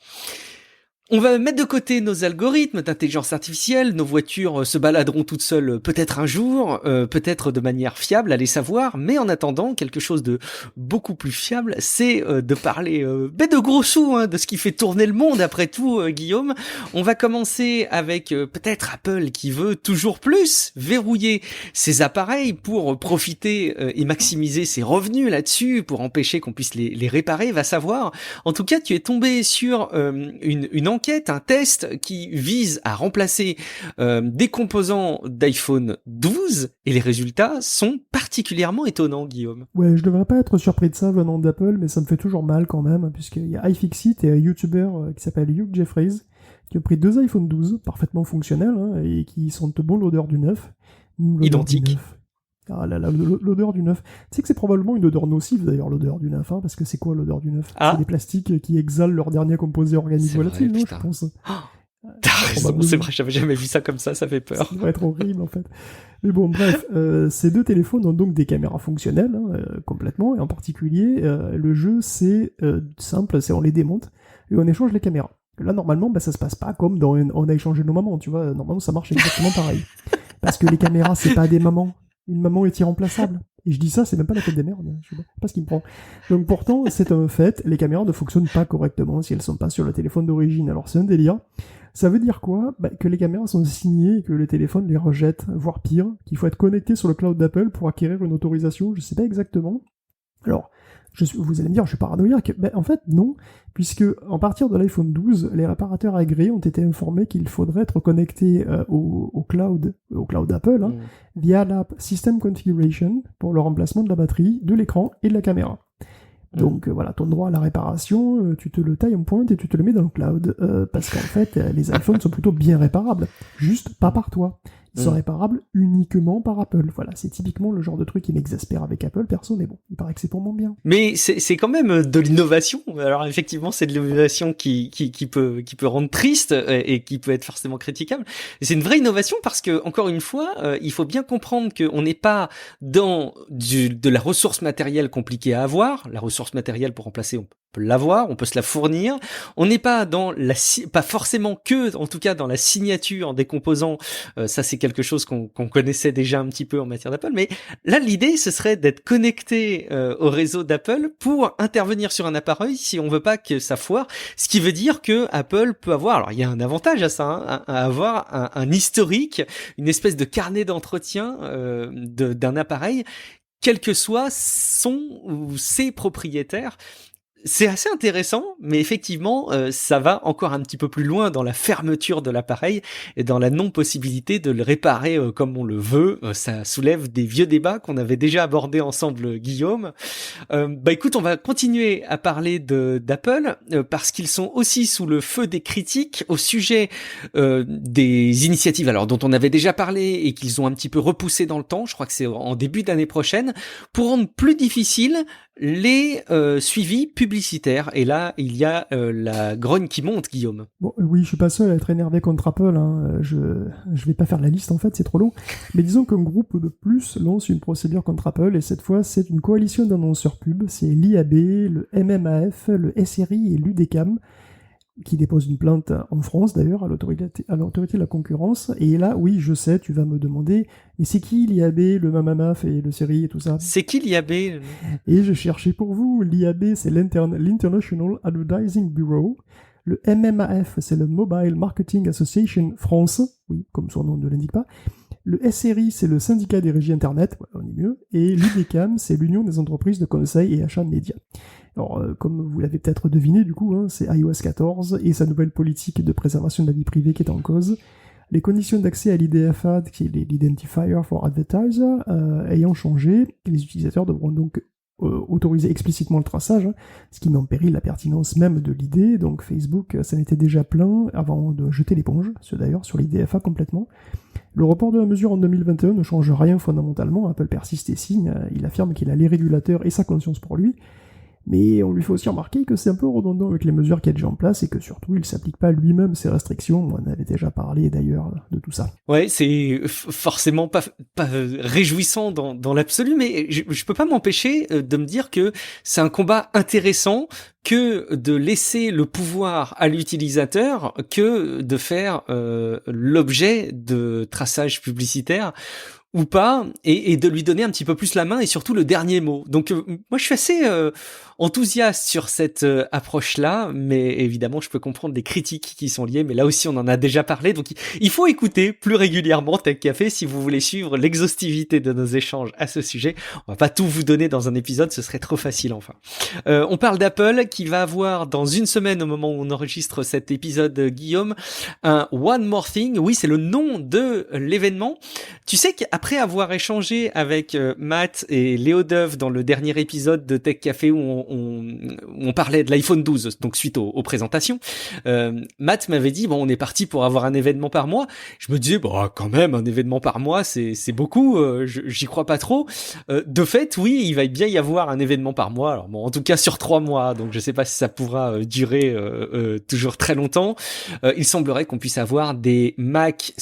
Speaker 1: On va mettre de côté nos algorithmes d'intelligence artificielle, nos voitures se baladeront toutes seules peut-être un jour, peut-être de manière fiable, allez savoir, mais en attendant, quelque chose de beaucoup plus fiable, c'est de parler de gros sous, de ce qui fait tourner le monde après tout, Guillaume. On va commencer avec peut-être Apple qui veut toujours plus verrouiller ses appareils pour profiter et maximiser ses revenus là-dessus, pour empêcher qu'on puisse les réparer, va savoir. En tout cas, tu es tombé sur une enquête, un test qui vise à remplacer des composants d'iPhone 12 et les résultats sont particulièrement étonnants, Guillaume.
Speaker 2: Ouais, je devrais pas être surpris de ça venant d'Apple, mais ça me fait toujours mal quand même, puisqu'il y a iFixit et un YouTuber qui s'appelle Hugh Jeffries qui a pris 2 iPhone 12 parfaitement fonctionnels et qui sentent bon l'odeur du neuf.
Speaker 1: Identique.
Speaker 2: Ah là là, l'odeur du neuf. Tu sais que c'est probablement une odeur nocive d'ailleurs, l'odeur du neuf, parce que c'est quoi l'odeur du neuf ? C'est des plastiques qui exhalent leur dernier composé organique volatile, non, je pense.
Speaker 1: T'as raison, c'est vrai, j'avais jamais vu ça comme ça fait peur.
Speaker 2: Ça va être horrible en fait. Mais bon, bref, ces 2 téléphones ont donc des caméras fonctionnelles, complètement, et en particulier, le jeu c'est simple, c'est on les démonte et on échange les caméras. Là, normalement, ça se passe pas comme dans on a échangé nos mamans, tu vois, normalement ça marche exactement pareil. Parce que les caméras, c'est pas des mamans. Une maman est irremplaçable. Et je dis ça, c'est même pas la tête des merdes. Je sais pas ce qui me prend. Donc pourtant, c'est un fait, les caméras ne fonctionnent pas correctement si elles sont pas sur le téléphone d'origine. Alors c'est un délire. Ça veut dire quoi ? Que les caméras sont signées et que le téléphone les rejette, voire pire, qu'il faut être connecté sur le cloud d'Apple pour acquérir une autorisation, je sais pas exactement. Alors, vous allez me dire, je suis paranoïaque. En fait, non, puisque en partir de l'iPhone 12, les réparateurs agréés ont été informés qu'il faudrait être connecté au cloud d'Apple, via l'app System Configuration pour le remplacement de la batterie, de l'écran et de la caméra. Donc voilà, ton droit à la réparation, tu te le tailles en pointe et tu te le mets dans le cloud. Parce qu'en fait, les iPhones sont plutôt bien réparables, juste pas par toi. Ils sont réparables uniquement par Apple. Voilà, c'est typiquement le genre de truc qui m'exaspère avec Apple, perso, mais bon, il paraît que c'est pour mon bien.
Speaker 1: Mais c'est quand même de l'innovation. Alors effectivement, c'est de l'innovation qui peut rendre triste et qui peut être forcément critiquable. C'est une vraie innovation parce que, encore une fois, il faut bien comprendre qu'on n'est pas dans de la ressource matérielle compliquée à avoir. La ressource matérielle pour remplacer, on peut l'avoir, on peut se la fournir. On n'est pas dans pas forcément que, en tout cas, dans la signature des composants. Ça, c'est quelque chose qu'on connaissait déjà un petit peu en matière d'Apple, mais là l'idée ce serait d'être connecté au réseau d'Apple pour intervenir sur un appareil si on veut pas que ça foire, ce qui veut dire que Apple peut avoir, alors il y a un avantage à ça, à avoir un historique, une espèce de carnet d'entretien d'un appareil, quel que soit son ou ses propriétaires. C'est assez intéressant, mais effectivement, ça va encore un petit peu plus loin dans la fermeture de l'appareil et dans la non-possibilité de le réparer comme on le veut. Ça soulève des vieux débats qu'on avait déjà abordés ensemble, Guillaume. Écoute, on va continuer à parler d'Apple parce qu'ils sont aussi sous le feu des critiques au sujet des initiatives, alors dont on avait déjà parlé et qu'ils ont un petit peu repoussé dans le temps. Je crois que c'est en début d'année prochaine, pour rendre plus difficile les suivis publicitaires. Et là, il y a la grogne qui monte, Guillaume.
Speaker 2: Bon, oui, je suis pas seul à être énervé contre Apple. Je vais pas faire la liste, en fait, c'est trop long. Mais disons qu'un groupe de plus lance une procédure contre Apple, et cette fois, c'est une coalition d'annonceurs pub. C'est l'IAB, le MMAF, le SRI et l'UDECAM. qui dépose une plainte en France d'ailleurs à l'autorité de la concurrence. Et là, oui, je sais, tu vas me demander, mais c'est qui l'IAB, le Mamamaf et le Seri et tout ça?
Speaker 1: C'est qui l'IAB?
Speaker 2: Et je cherchais pour vous, l'IAB c'est l'International Advertising Bureau. Le MMAF, c'est le Mobile Marketing Association France, oui, comme son nom ne l'indique pas. Le SRI, c'est le syndicat des régies Internet, ouais, on est mieux. Et l'UDECAM, c'est l'Union des entreprises de conseil et achats médias. Alors, comme vous l'avez peut-être deviné, du coup, c'est iOS 14 et sa nouvelle politique de préservation de la vie privée qui est en cause. Les conditions d'accès à l'IDFA, qui est l'Identifier for Advertiser, ayant changé, les utilisateurs devront donc autoriser explicitement le traçage, ce qui met en péril la pertinence même de l'idée. Donc Facebook, ça n'était déjà plein avant de jeter l'éponge, d'ailleurs, sur l'IDFA complètement. Le report de la mesure en 2021 ne change rien fondamentalement, Apple persiste et signe, il affirme qu'il a les régulateurs et sa conscience pour lui, mais on lui fait aussi remarquer que c'est un peu redondant avec les mesures qu'il y a déjà en place et que surtout il s'applique pas lui-même ces restrictions. On avait déjà parlé d'ailleurs de tout ça.
Speaker 1: Ouais, c'est forcément pas réjouissant dans l'absolu, mais je peux pas m'empêcher de me dire que c'est un combat intéressant que de laisser le pouvoir à l'utilisateur que de faire l'objet de traçage publicitaire ou pas, et de lui donner un petit peu plus la main et surtout le dernier mot. Donc moi je suis assez enthousiaste sur cette approche-là, mais évidemment je peux comprendre les critiques qui sont liées, mais là aussi on en a déjà parlé, donc il faut écouter plus régulièrement Tech Café si vous voulez suivre l'exhaustivité de nos échanges à ce sujet. On va pas tout vous donner dans un épisode, ce serait trop facile enfin. On parle d'Apple qui va avoir dans une semaine au moment où on enregistre cet épisode, Guillaume, un One More Thing. Oui, c'est le nom de l'événement. Tu sais qu'après avoir échangé avec Matt et Léo Deuve dans le dernier épisode de Tech Café où on parlait de l'iPhone 12, donc suite aux présentations, Matt m'avait dit bon, on est parti pour avoir un événement par mois. Je me disais bah quand même un événement par mois c'est beaucoup, j'y crois pas trop. De fait, oui, il va bien y avoir un événement par mois. Alors bon, en tout cas sur 3 mois, donc je sais pas si ça pourra durer toujours très longtemps. Il semblerait qu'on puisse avoir des Mac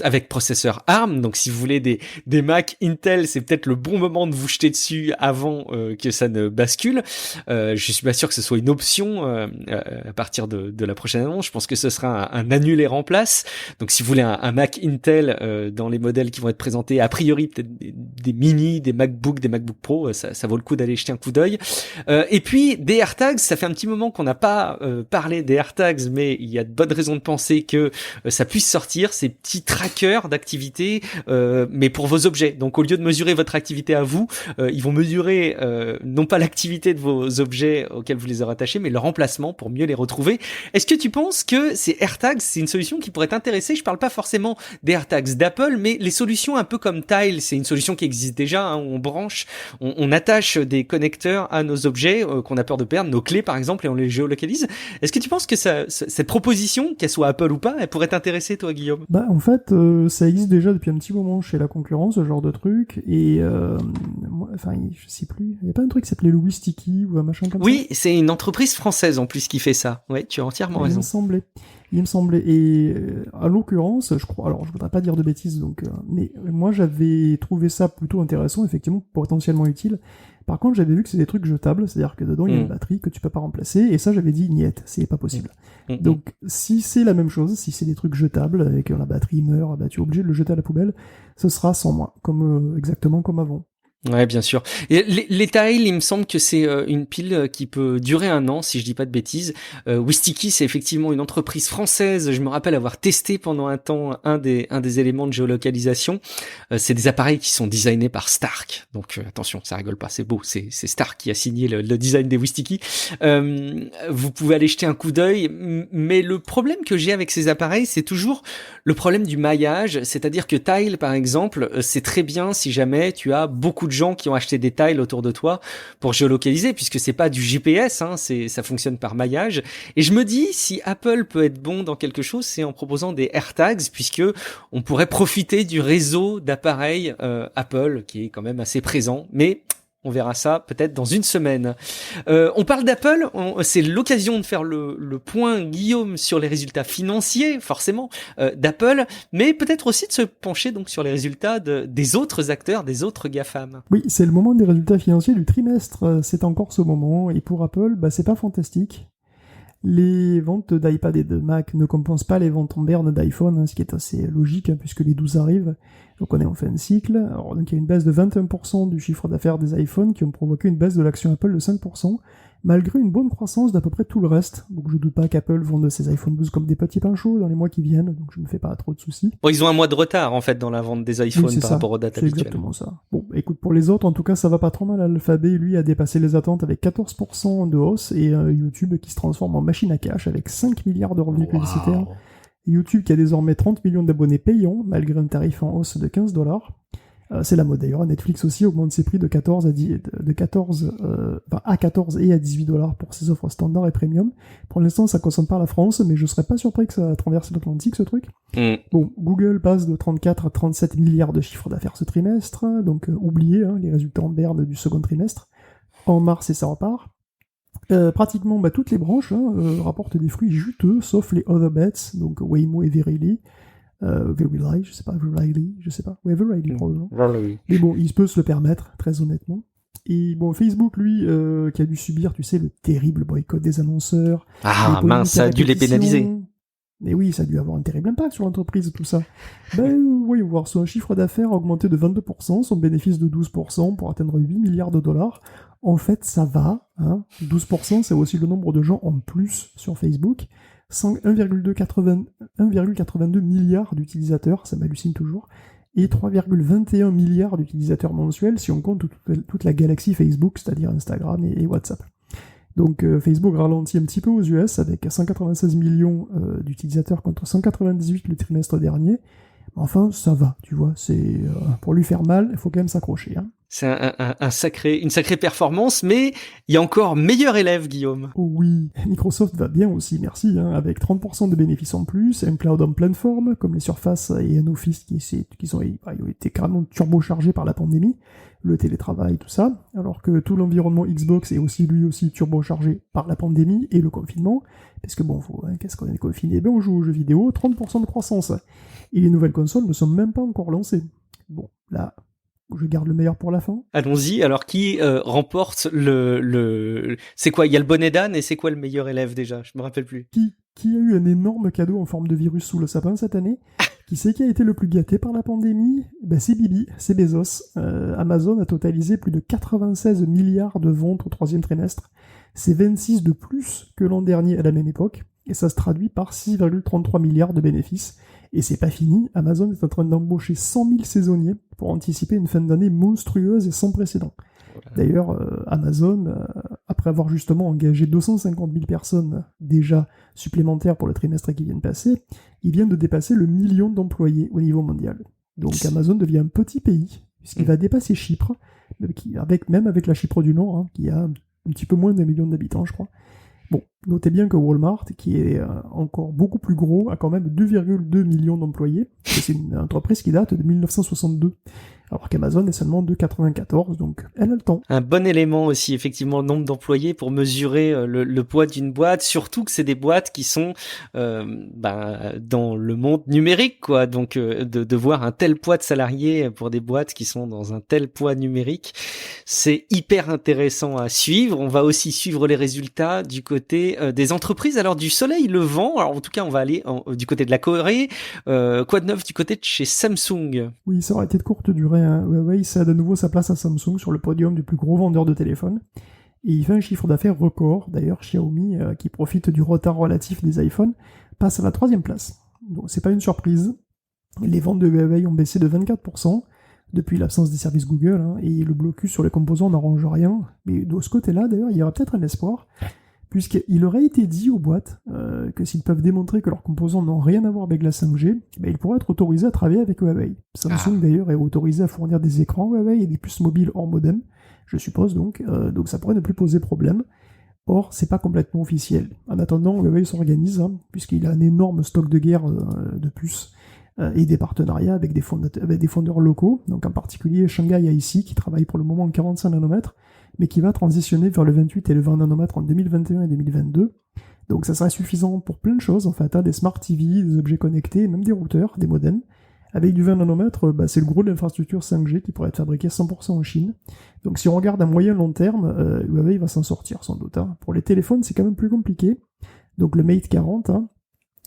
Speaker 1: avec processeur ARM. Donc si vous voulez des Mac Intel, c'est peut-être le bon moment de vous jeter dessus avant que ça ne bascule. Je suis pas sûr que ce soit une option à partir de la prochaine annonce. Je pense que ce sera un annule et remplace. Donc si vous voulez un Mac Intel dans les modèles qui vont être présentés, a priori peut-être des mini, des MacBook, des MacBook Pro, ça vaut le coup d'aller jeter un coup d'œil. Et puis des AirTags, ça fait un petit moment qu'on n'a pas parlé des AirTags, mais il y a de bonnes raisons de penser que ça puisse sortir, ces petits trackers d'activité, mais pour vos objets. Donc au lieu de mesurer votre activité à vous, ils vont mesurer non pas l'activité de vos objets auxquels vous les aurez attachés, mais leur emplacement pour mieux les retrouver. Est-ce que tu penses que ces AirTags, c'est une solution qui pourrait t'intéresser? Je parle pas forcément des AirTags d'Apple, mais les solutions un peu comme Tile, c'est une solution qui existe déjà, hein, où on branche, on attache des connecteurs à nos objets qu'on a peur de perdre, nos clés par exemple, et on les géolocalise. Est-ce que tu penses que cette proposition, qu'elle soit Apple ou pas, elle pourrait t'intéresser toi, Guillaume?
Speaker 2: Bah en fait, ça existe déjà depuis un petit moment chez la concurrence, ce genre de truc, et enfin, je sais plus, il y a pas un truc qui s'appelait Louis Sticky ou un machin comme ça?
Speaker 1: Oui, c'est une entreprise française en plus qui fait ça. Ouais, tu as entièrement raison.
Speaker 2: Il me semblait. Et à l'occurrence, je crois, alors je voudrais pas dire de bêtises, donc, mais moi j'avais trouvé ça plutôt intéressant, effectivement, potentiellement utile. Par contre, j'avais vu que c'est des trucs jetables, c'est-à-dire que dedans il y a une batterie que tu peux pas remplacer, et ça j'avais dit niet, c'est pas possible. Donc si c'est la même chose, si c'est des trucs jetables et que la batterie meurt, bah tu es obligé de le jeter à la poubelle, ce sera sans moi, exactement comme avant.
Speaker 1: Ouais, bien sûr. Et les Tile, il me semble que c'est une pile qui peut durer 1 an, si je dis pas de bêtises. Wistiki, c'est effectivement une entreprise française. Je me rappelle avoir testé pendant un temps un des éléments de géolocalisation. C'est des appareils qui sont designés par Stark. Donc attention, ça rigole pas, c'est beau. C'est Stark qui a signé le design des Wistiki. Vous pouvez aller jeter un coup d'œil. Mais le problème que j'ai avec ces appareils, c'est toujours le problème du maillage. C'est-à-dire que Tile, par exemple, c'est très bien si jamais tu as beaucoup de gens qui ont acheté des tiles autour de toi pour géolocaliser, puisque c'est pas du GPS, hein, ça fonctionne par maillage. Et je me dis, si Apple peut être bon dans quelque chose, c'est en proposant des AirTags, puisque on pourrait profiter du réseau d'appareils Apple, qui est quand même assez présent, mais on verra ça peut-être dans une semaine. On parle d'Apple, c'est l'occasion de faire le point, Guillaume, sur les résultats financiers, forcément, d'Apple, mais peut-être aussi de se pencher donc sur les résultats des autres acteurs, des autres GAFAM.
Speaker 2: Oui, c'est le moment des résultats financiers du trimestre, c'est encore ce moment, et pour Apple, bah, c'est pas fantastique. Les ventes d'iPad et de Mac ne compensent pas les ventes en berne d'iPhone, hein, ce qui est assez logique, hein, puisque les 12 arrivent. Donc on est en fin de cycle. Alors, donc il y a une baisse de 21% du chiffre d'affaires des iPhones qui ont provoqué une baisse de l'action Apple de 5%, malgré une bonne croissance d'à peu près tout le reste. Donc je doute pas qu'Apple vende ses iPhone 12 comme des petits pains chauds dans les mois qui viennent, donc je ne me fais pas trop de soucis.
Speaker 1: Bon, ils ont un mois de retard en fait dans la vente des iPhones
Speaker 2: oui,
Speaker 1: par rapport aux dates habituelles.
Speaker 2: C'est exactement ça. Bon, écoute, pour les autres, en tout cas, ça va pas trop mal. Alphabet, lui, a dépassé les attentes avec 14% de hausse, et YouTube qui se transforme en machine à cash avec 5 milliards de revenus publicitaires. YouTube qui a désormais 30 millions d'abonnés payants, malgré un tarif en hausse de $15. C'est la mode d'ailleurs. Netflix aussi augmente ses prix de 14 à 14 et à $18 pour ses offres standard et premium. Pour l'instant, ça ne concerne pas la France, mais je serais pas surpris que ça traverse l'Atlantique, ce truc. Bon, Google passe de 34 à 37 milliards de chiffre d'affaires ce trimestre, donc oubliez les résultats en berne du second trimestre. En mars, et ça repart. Pratiquement toutes les branches rapportent des fruits juteux, sauf les other bets, donc Waymo et Verily. Verily, je sais pas, ouais, Verily probablement. Mais bon, il peut se le permettre, très honnêtement. Et bon, Facebook, lui, qui a dû subir, tu sais, le terrible boycott des annonceurs.
Speaker 1: Ah mince, ça a dû les pénaliser.
Speaker 2: Mais oui, ça a dû avoir un terrible impact sur l'entreprise, tout ça. Voyons voir, son chiffre d'affaires a augmenté de 22%, son bénéfice de 12% pour atteindre 8 milliards de dollars. En fait, ça va, 12%, c'est aussi le nombre de gens en plus sur Facebook. 1,82 milliards d'utilisateurs, ça m'hallucine toujours, et 3,21 milliards d'utilisateurs mensuels si on compte toute la galaxie Facebook, c'est-à-dire Instagram et WhatsApp. Donc Facebook ralentit un petit peu aux US avec 196 millions d'utilisateurs contre 198 le trimestre dernier. Enfin, ça va, tu vois, c'est pour lui faire mal, il faut quand même s'accrocher.
Speaker 1: C'est une sacrée performance, mais il y a encore meilleur élève, Guillaume.
Speaker 2: Oh oui, Microsoft va bien aussi, merci, avec 30% de bénéfices en plus, un cloud en pleine forme, comme les Surface et un Office qui ont été carrément turbochargés par la pandémie, le télétravail, tout ça, alors que tout l'environnement Xbox est aussi lui aussi turbochargé par la pandémie et le confinement, parce que bon, qu'est-ce qu'on est confiné ? On joue aux jeux vidéo, 30% de croissance, et les nouvelles consoles ne sont même pas encore lancées. Bon, là... je garde le meilleur pour la fin.
Speaker 1: Allons-y. Alors, qui remporte le... C'est quoi ? Il y a le bonnet d'âne et c'est quoi le meilleur élève déjà ? Je me rappelle plus.
Speaker 2: Qui a eu un énorme cadeau en forme de virus sous le sapin cette année ? Qui c'est qui a été le plus gâté par la pandémie ? C'est Bibi, c'est Bezos. Amazon a totalisé plus de 96 milliards de ventes au troisième trimestre. C'est 26 de plus que l'an dernier à la même époque. Et ça se traduit par 6,33 milliards de bénéfices. Et c'est pas fini, Amazon est en train d'embaucher 100 000 saisonniers pour anticiper une fin d'année monstrueuse et sans précédent. D'ailleurs, Amazon, après avoir justement engagé 250 000 personnes déjà supplémentaires pour le trimestre qui vient de passer, il vient de dépasser le million d'employés au niveau mondial. Donc Amazon devient un petit pays, puisqu'il va dépasser Chypre, même avec la Chypre du Nord, qui a un petit peu moins d'un million d'habitants, je crois. Bon, notez bien que Walmart, qui est encore beaucoup plus gros, a quand même 2,2 millions d'employés, et c'est une entreprise qui date de 1962, alors qu'Amazon est seulement de 1994, donc elle a le temps.
Speaker 1: Un bon élément aussi, effectivement, le nombre d'employés pour mesurer le poids d'une boîte, surtout que c'est des boîtes qui sont dans le monde numérique, quoi. Donc de voir un tel poids de salariés pour des boîtes qui sont dans un tel poids numérique, c'est hyper intéressant à suivre. On va aussi suivre les résultats du côté des entreprises. Alors du soleil levant, alors en tout cas on va aller du côté de la Corée. Quoi de neuf du côté de chez Samsung ?
Speaker 2: Oui, ça aurait été de courte durée. Huawei cède à nouveau sa place à Samsung sur le podium du plus gros vendeur de téléphones. Et il fait un chiffre d'affaires record. D'ailleurs, Xiaomi, qui profite du retard relatif des iPhones, passe à la 3e place. Donc c'est pas une surprise. Les ventes de Huawei ont baissé de 24% depuis l'absence des services Google, et le blocus sur les composants n'arrange rien. Mais de ce côté-là, d'ailleurs, il y aura peut-être un espoir, puisqu'il aurait été dit aux boîtes que s'ils peuvent démontrer que leurs composants n'ont rien à voir avec la 5G, ils pourraient être autorisés à travailler avec Huawei. Samsung d'ailleurs est autorisé à fournir des écrans Huawei et des puces mobiles hors modem, je suppose donc ça pourrait ne plus poser problème. Or, c'est pas complètement officiel. En attendant, Huawei s'organise, puisqu'il a un énorme stock de guerre de puces et des partenariats avec des fondeurs locaux, donc en particulier Shanghai IC, qui travaille pour le moment en 45 nanomètres, mais qui va transitionner vers le 28 et le 20 nanomètres en 2021 et 2022. Donc ça serait suffisant pour plein de choses, en fait, des smart TV, des objets connectés, même des routeurs, des modems. Avec du 20 nanomètres, c'est le gros de l'infrastructure 5G qui pourrait être fabriquée 100% en Chine. Donc si on regarde à moyen long terme, Huawei va s'en sortir sans doute. Pour les téléphones, c'est quand même plus compliqué. Donc le Mate 40,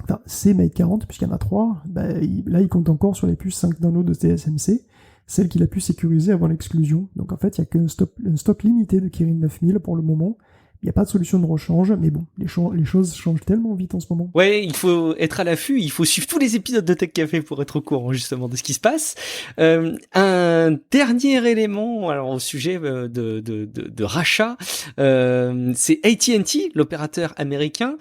Speaker 2: enfin c'est Mate 40 puisqu'il y en a 3, là il compte encore sur les puces 5 nano de TSMC, celle qu'il a pu sécuriser avant l'exclusion. Donc en fait il n'y a qu'un stock limité de Kirin 9000 pour le moment. Il n'y a pas de solution de rechange, mais bon, les choses changent tellement vite en ce moment.
Speaker 1: Ouais, il faut être à l'affût, il faut suivre tous les épisodes de Tech Café pour être au courant justement de ce qui se passe. Un dernier élément, alors au sujet de rachat, c'est AT&T, l'opérateur américain,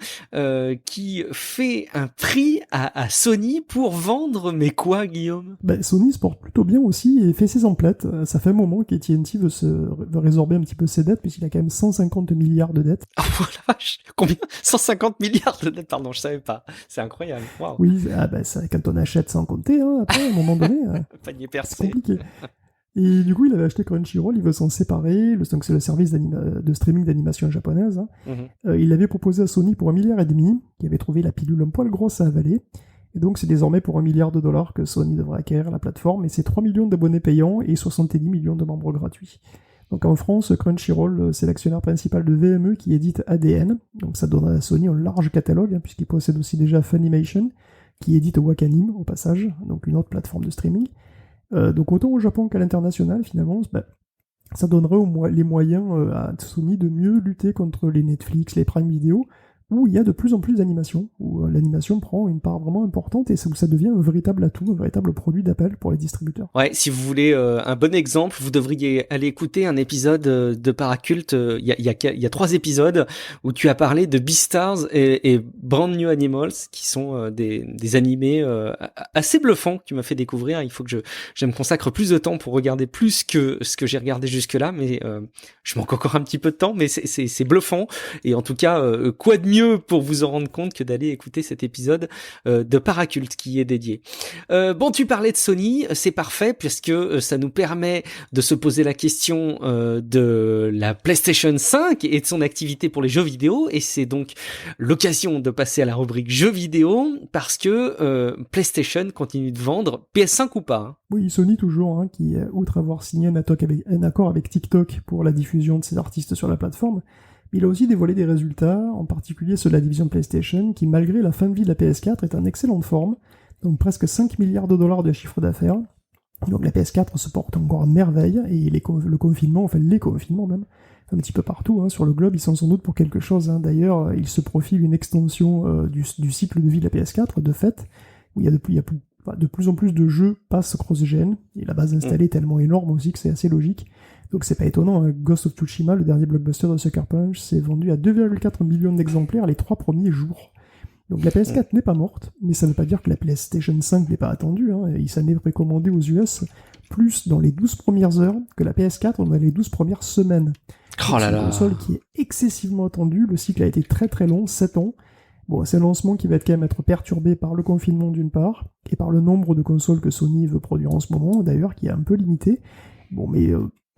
Speaker 1: qui fait un prix à Sony pour vendre, mais quoi, Guillaume ?
Speaker 2: Sony se porte plutôt bien aussi et fait ses emplettes. Ça fait un moment qu'AT&T veut résorber un petit peu ses dettes, puisqu'il a quand même 150 milliards de dettes.
Speaker 1: Oh la vache, combien ? 150 milliards de dettes, pardon, je savais pas. C'est incroyable. Wow.
Speaker 2: Oui, quand on achète sans compter, après, à un moment donné,
Speaker 1: panier percé.
Speaker 2: C'est compliqué. Et du coup, il avait acheté Crunchyroll, il veut s'en séparer, donc c'est le service de streaming d'animation japonaise. Il l'avait proposé à Sony pour 1,5 milliard, qui avait trouvé la pilule un poil grosse à avaler. Et donc, c'est désormais pour $1 milliard que Sony devrait acquérir la plateforme, et c'est 3 millions d'abonnés payants et 70 millions de membres gratuits. Donc en France, Crunchyroll, c'est l'actionnaire principal de VME qui édite ADN, donc ça donnerait à Sony un large catalogue, puisqu'il possède aussi déjà Funimation, qui édite Wakanim au passage, donc une autre plateforme de streaming. Donc autant au Japon qu'à l'international, finalement, ça donnerait les moyens à Sony de mieux lutter contre les Netflix, les Prime Video, où il y a de plus en plus d'animation, où l'animation prend une part vraiment importante et où ça devient un véritable atout, un véritable produit d'appel pour les distributeurs.
Speaker 1: Ouais, si vous voulez un bon exemple, vous devriez aller écouter un épisode de Paracult. Il y a 3 épisodes où tu as parlé de Beastars et Brand New Animals, qui sont des animés assez bluffants que tu m'as fait découvrir. Il faut que je me consacre plus de temps pour regarder plus que ce que j'ai regardé jusque-là, mais je manque encore un petit peu de temps, mais c'est bluffant. Et en tout cas, quoi de mieux pour vous en rendre compte que d'aller écouter cet épisode de Paracult qui est dédié. Bon, tu parlais de Sony, c'est parfait puisque ça nous permet de se poser la question de la PlayStation 5 et de son activité pour les jeux vidéo, et c'est donc l'occasion de passer à la rubrique jeux vidéo parce que PlayStation continue de vendre, PS5 ou pas, hein.
Speaker 2: Oui, Sony toujours, qui, outre avoir signé un accord avec TikTok pour la diffusion de ses artistes sur la plateforme, il a aussi dévoilé des résultats, en particulier ceux de la division PlayStation, qui malgré la fin de vie de la PS4 est en excellente forme, donc presque 5 milliards de dollars de chiffre d'affaires. Donc la PS4 se porte encore à merveille, et les confinements même, un petit peu partout, sur le globe, ils sont sans doute pour quelque chose. D'ailleurs, il se profile une extension du cycle de vie de la PS4, de fait, où il y a de plus en plus de jeux passent cross-gen, et la base installée est tellement énorme aussi que c'est assez logique. Donc c'est pas étonnant, Ghost of Tsushima, le dernier blockbuster de Sucker Punch, s'est vendu à 2,4 millions d'exemplaires les 3 premiers jours. Donc la PS4 n'est pas morte, mais ça ne veut pas dire que la PlayStation 5 n'est pas attendue, il s'en est précommandé aux US plus dans les 12 premières heures que la PS4 dans les 12 premières semaines.
Speaker 1: Oh là là.
Speaker 2: C'est une console qui est excessivement attendue, le cycle a été très très long, 7 ans. Bon, c'est un lancement qui va quand même être perturbé par le confinement d'une part, et par le nombre de consoles que Sony veut produire en ce moment, d'ailleurs, qui est un peu limité. Bon, mais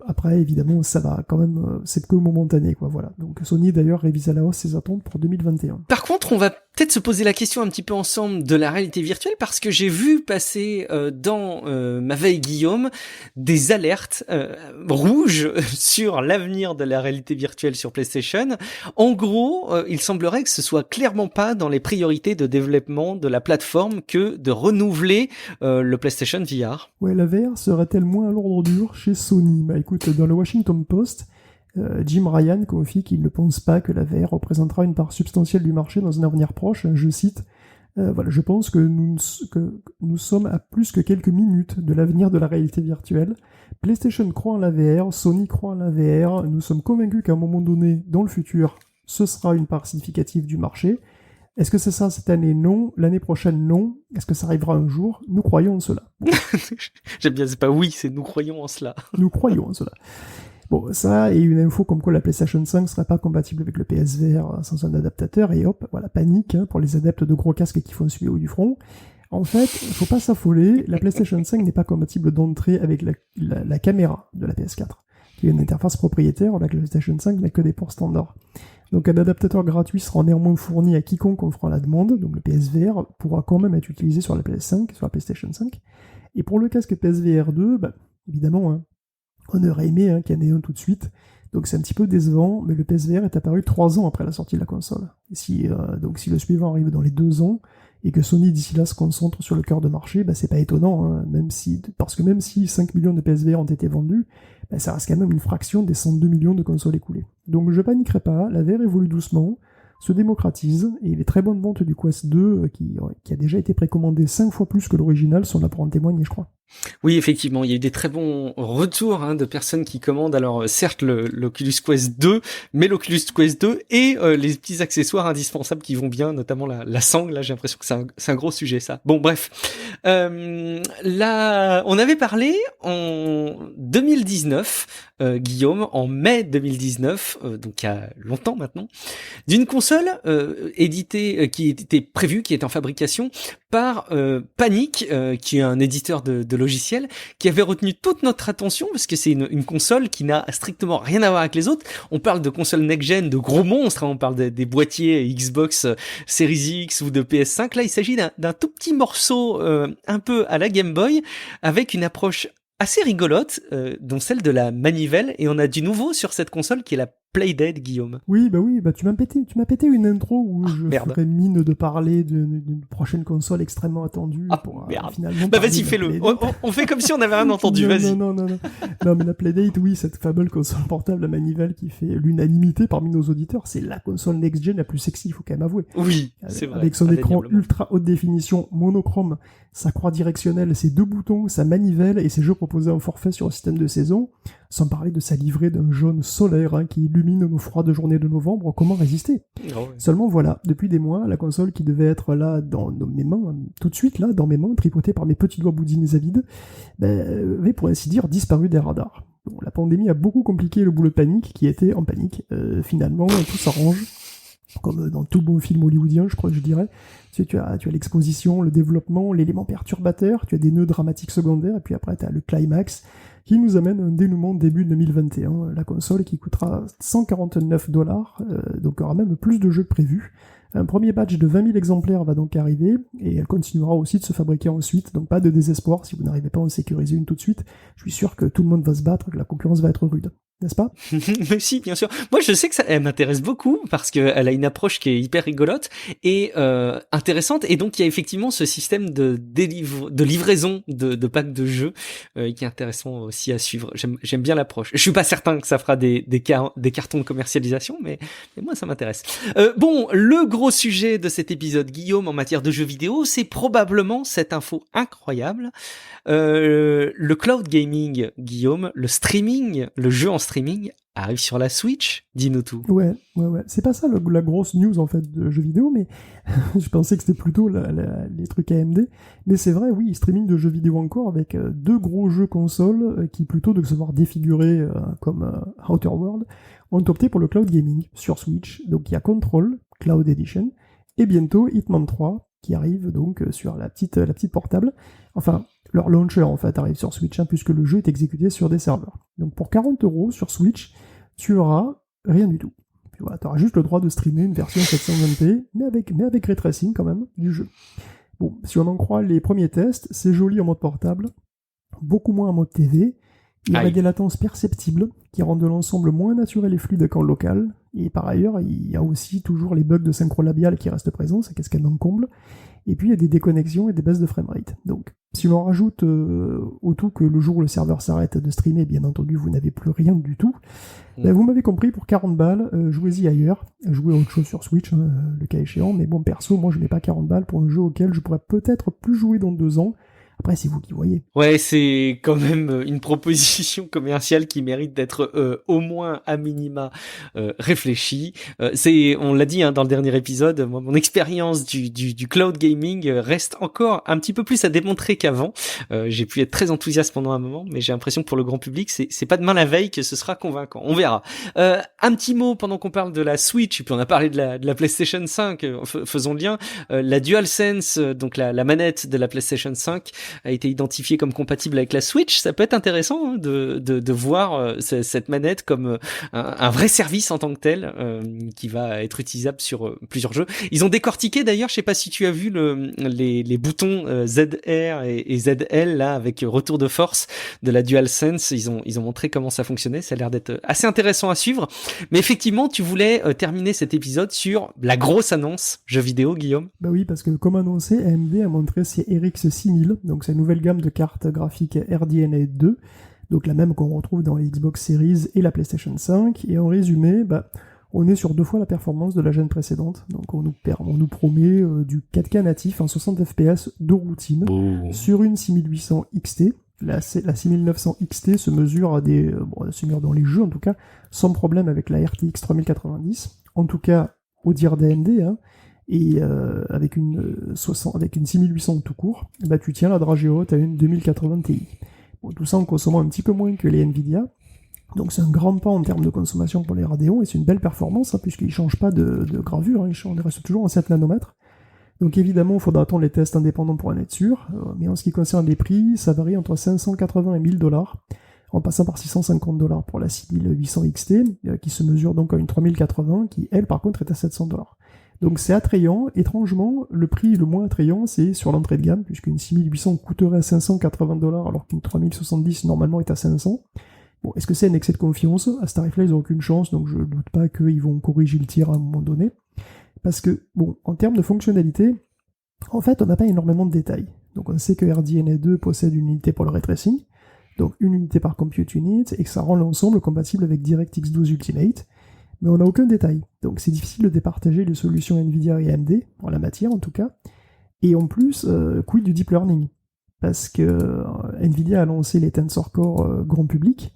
Speaker 2: après, évidemment, ça va quand même, c'est que momentané, quoi, voilà. Donc Sony, d'ailleurs, révise à la hausse ses attentes pour 2021.
Speaker 1: Par contre, on va peut-être se poser la question un petit peu ensemble de la réalité virtuelle, parce que j'ai vu passer dans ma veille Guillaume des alertes rouges sur l'avenir de la réalité virtuelle sur PlayStation. En gros, il semblerait que ce soit clairement pas dans les priorités de développement de la plateforme que de renouveler le PlayStation VR.
Speaker 2: Ouais, la VR serait-elle moins à l'ordre du jour chez Sony ? Bah écoute, dans le Washington Post, Jim Ryan confie qu'il ne pense pas que la VR représentera une part substantielle du marché dans un avenir proche. Je cite, je pense que nous sommes à plus que quelques minutes de l'avenir de la réalité virtuelle. PlayStation croit en la VR, Sony croit en la VR, nous sommes convaincus qu'à un moment donné, dans le futur, ce sera une part significative du marché. Est-ce que c'est ça cette année ? Non. L'année prochaine, non. Est-ce que ça arrivera un jour ? Nous croyons en cela. Bon.
Speaker 1: J'aime bien, c'est pas oui, c'est nous croyons en cela.
Speaker 2: Nous croyons en cela. Bon, ça, et une info comme quoi la PlayStation 5 ne serait pas compatible avec le PSVR sans un adaptateur, et hop, voilà, panique, pour les adeptes de gros casques qui font suer au haut du front. En fait, il faut pas s'affoler, la PlayStation 5 n'est pas compatible d'entrée avec la caméra de la PS4, qui est une interface propriétaire, la PlayStation 5 n'a que des ports standards. Donc un adaptateur gratuit sera néanmoins fourni à quiconque en fera la demande, donc le PSVR pourra quand même être utilisé sur la PS5, sur la PlayStation 5. Et pour le casque PSVR 2, évidemment, on aurait aimé qu'il y en ait un tout de suite, Donc c'est un petit peu décevant, mais le PSVR est apparu 3 ans après la sortie de la console. Et donc si le suivant arrive dans les 2 ans, et que Sony d'ici là se concentre sur le cœur de marché, c'est pas étonnant, hein, parce que même si 5 millions de PSVR ont été vendus, ça reste quand même une fraction des 102 millions de consoles écoulées. Donc je paniquerai pas, la VR évolue doucement, se démocratise, et les très bonnes ventes du Quest 2, qui a déjà été précommandé 5 fois plus que l'original, sont là pour en témoigner, je crois.
Speaker 1: Oui, effectivement, il y a eu des très bons retours de personnes qui commandent. Alors certes l'Oculus Quest 2, mais l'Oculus Quest 2 et les petits accessoires indispensables qui vont bien, notamment la sangle. Là, j'ai l'impression que c'est un gros sujet, ça. Bon, bref. Là, on avait parlé en 2019, Guillaume, en mai 2019, donc il y a longtemps maintenant, d'une console éditée, qui était prévue, qui est en fabrication par Panic, qui est un éditeur de logiciels, qui avait retenu toute notre attention parce que c'est une console qui n'a strictement rien à voir avec les autres. On parle de console next-gen, de gros monstres, hein, on parle des boîtiers Xbox Series X ou de PS5. Là, il s'agit d'un tout petit morceau un peu à la Game Boy, avec une approche assez rigolote, dont celle de la manivelle, et on a du nouveau sur cette console qui est la Playdate, Guillaume.
Speaker 2: Oui, tu m'as pété une intro où ferais mine de parler d'une prochaine console extrêmement attendue pour finalement.
Speaker 1: Vas-y, fais-le. On fait comme si on n'avait rien entendu. Vas-y.
Speaker 2: Non, mais la Playdate, oui, cette fameuse console portable à manivelle qui fait l'unanimité parmi nos auditeurs, c'est la console next-gen la plus sexy, il faut quand même avouer.
Speaker 1: Oui, c'est vrai.
Speaker 2: Avec son écran ultra haute définition monochrome, sa croix directionnelle, ses 2 boutons, sa manivelle et ses jeux proposés en forfait sur le système de saison, sans parler de sa livrée d'un jaune solaire qui illumine nos froides journées de novembre. Comment résister ? Seulement voilà, depuis des mois, la console qui devait être là dans mes mains, tout de suite là, dans mes mains, tripotée par mes petits doigts boudinés avides, avait pour ainsi dire disparu des radars. Bon, la pandémie a beaucoup compliqué le boulot de Panic, qui était en panique. Finalement, tout s'arrange. Comme dans tout bon film hollywoodien, je dirais. Tu as l'exposition, le développement, l'élément perturbateur, tu as des nœuds dramatiques secondaires, et puis après tu as le climax, qui nous amène à un dénouement début 2021. La console qui coûtera $149, donc aura même plus de jeux que prévu. Un premier batch de 20 000 exemplaires va donc arriver, et elle continuera aussi de se fabriquer ensuite, donc pas de désespoir si vous n'arrivez pas à en sécuriser une tout de suite. Je suis sûr que tout le monde va se battre, que la concurrence va être rude. N'est-ce pas?
Speaker 1: Mais si, bien sûr. Moi, je sais que elle m'intéresse beaucoup parce qu'elle a une approche qui est hyper rigolote et intéressante. Et donc, il y a effectivement ce système de livraison de packs de jeux qui est intéressant aussi à suivre. J'aime bien l'approche. Je suis pas certain que ça fera des cartons de commercialisation, mais moi, ça m'intéresse. Bon, le gros sujet de cet épisode, Guillaume, en matière de jeux vidéo, c'est probablement cette info incroyable. Le cloud gaming, Guillaume, le streaming, le jeu en streaming arrive sur la Switch. Dis-nous tout.
Speaker 2: Ouais. C'est pas ça la grosse news en fait de jeux vidéo, mais je pensais que c'était plutôt les trucs AMD. Mais c'est vrai, oui, streaming de jeux vidéo encore avec 2 gros jeux consoles qui, plutôt de se voir défigurés comme Outer World, ont opté pour le cloud gaming sur Switch. Donc il y a Control, Cloud Edition, et bientôt Hitman 3 qui arrive donc sur la petite portable. Enfin, leur launcher en fait arrive sur Switch, puisque le jeu est exécuté sur des serveurs. Donc pour 40€ sur Switch, tu auras rien du tout. Puis voilà, tu auras juste le droit de streamer une version 720p, mais avec ray tracing quand même du jeu. Bon, si on en croit les premiers tests, c'est joli en mode portable, beaucoup moins en mode TV. Il y a des latences perceptibles qui rendent l'ensemble moins naturel et fluide qu'en local. Et par ailleurs, il y a aussi toujours les bugs de synchro labial qui restent présents, c'est qu'est-ce qu'elle en comble. Et puis il y a des déconnexions et des baisses de framerate. Donc, si l'on rajoute au tout que le jour où le serveur s'arrête de streamer, bien entendu, vous n'avez plus rien du tout. Vous m'avez compris, pour 40 balles, jouez-y ailleurs. Jouez autre chose sur Switch, le cas échéant. Mais bon, perso, moi je mets pas 40 balles pour un jeu auquel je pourrais peut-être plus jouer dans 2 ans. Après, c'est vous qui voyez.
Speaker 1: Ouais, c'est quand même une proposition commerciale qui mérite d'être au moins à minima réfléchie. On l'a dit dans le dernier épisode, moi, mon expérience du cloud gaming reste encore un petit peu plus à démontrer qu'avant. J'ai pu être très enthousiaste pendant un moment, mais j'ai l'impression que pour le grand public, c'est pas demain la veille que ce sera convaincant. On verra. Un petit mot pendant qu'on parle de la Switch, et puis on a parlé de la PlayStation 5, faisons le lien. La DualSense, donc la manette de la PlayStation 5, a été identifiée comme compatible avec la Switch. Ça peut être intéressant de voir cette manette comme un vrai service en tant que tel, qui va être utilisable sur plusieurs jeux. Ils ont décortiqué d'ailleurs, je sais pas si tu as vu les boutons ZR et ZL là avec retour de force de la DualSense. Ils ont montré comment ça fonctionnait. Ça a l'air d'être assez intéressant à suivre. Mais effectivement, tu voulais terminer cet épisode sur la grosse annonce jeux vidéo, Guillaume.
Speaker 2: Bah oui, parce que comme annoncé, AMD a montré ses RX 6000, donc sa nouvelle gamme de cartes graphiques RDNA 2, donc la même qu'on retrouve dans les Xbox Series et la PlayStation 5. Et en résumé, on est sur 2 fois la performance de la gène précédente. Donc on nous promet du 4K natif en 60 FPS de routine sur une 6800 XT. La 6900 XT se mesure à se mesure dans les jeux en tout cas, sans problème avec la RTX 3090. En tout cas, au dire d'AMD, et avec une 6800 tout court, tu tiens la dragée haute à une 2080 Ti. Bon, tout ça en consommant un petit peu moins que les Nvidia. Donc c'est un grand pas en termes de consommation pour les Radeon, et c'est une belle performance, puisqu'ils ne changent pas de gravure, ils restent toujours en 7 nanomètres. Donc évidemment, il faudra attendre les tests indépendants pour en être sûr, mais en ce qui concerne les prix, ça varie entre 580 et 1000 $, en passant par 650 $ pour la 6800 XT, qui se mesure donc à une 3080, qui elle par contre est à 700 $. Donc c'est attrayant. Étrangement, le prix le moins attrayant, c'est sur l'entrée de gamme, puisqu'une 6800 coûterait 580 $ alors qu'une 3070 normalement est à 500. Bon, est-ce que c'est un excès de confiance? À ce tarif-là, ils n'ont aucune chance, donc je ne doute pas qu'ils vont corriger le tir à un moment donné. Parce que, en termes de fonctionnalité, en fait, on n'a pas énormément de détails. Donc on sait que RDNA 2 possède une unité pour le ray tracing, donc une unité par compute unit, et que ça rend l'ensemble compatible avec DirectX 12 Ultimate, mais on n'a aucun détail. Donc c'est difficile de départager les solutions Nvidia et AMD, en la matière en tout cas. Et en plus, quid du deep learning? Parce que Nvidia a lancé les Tensor Core grand public,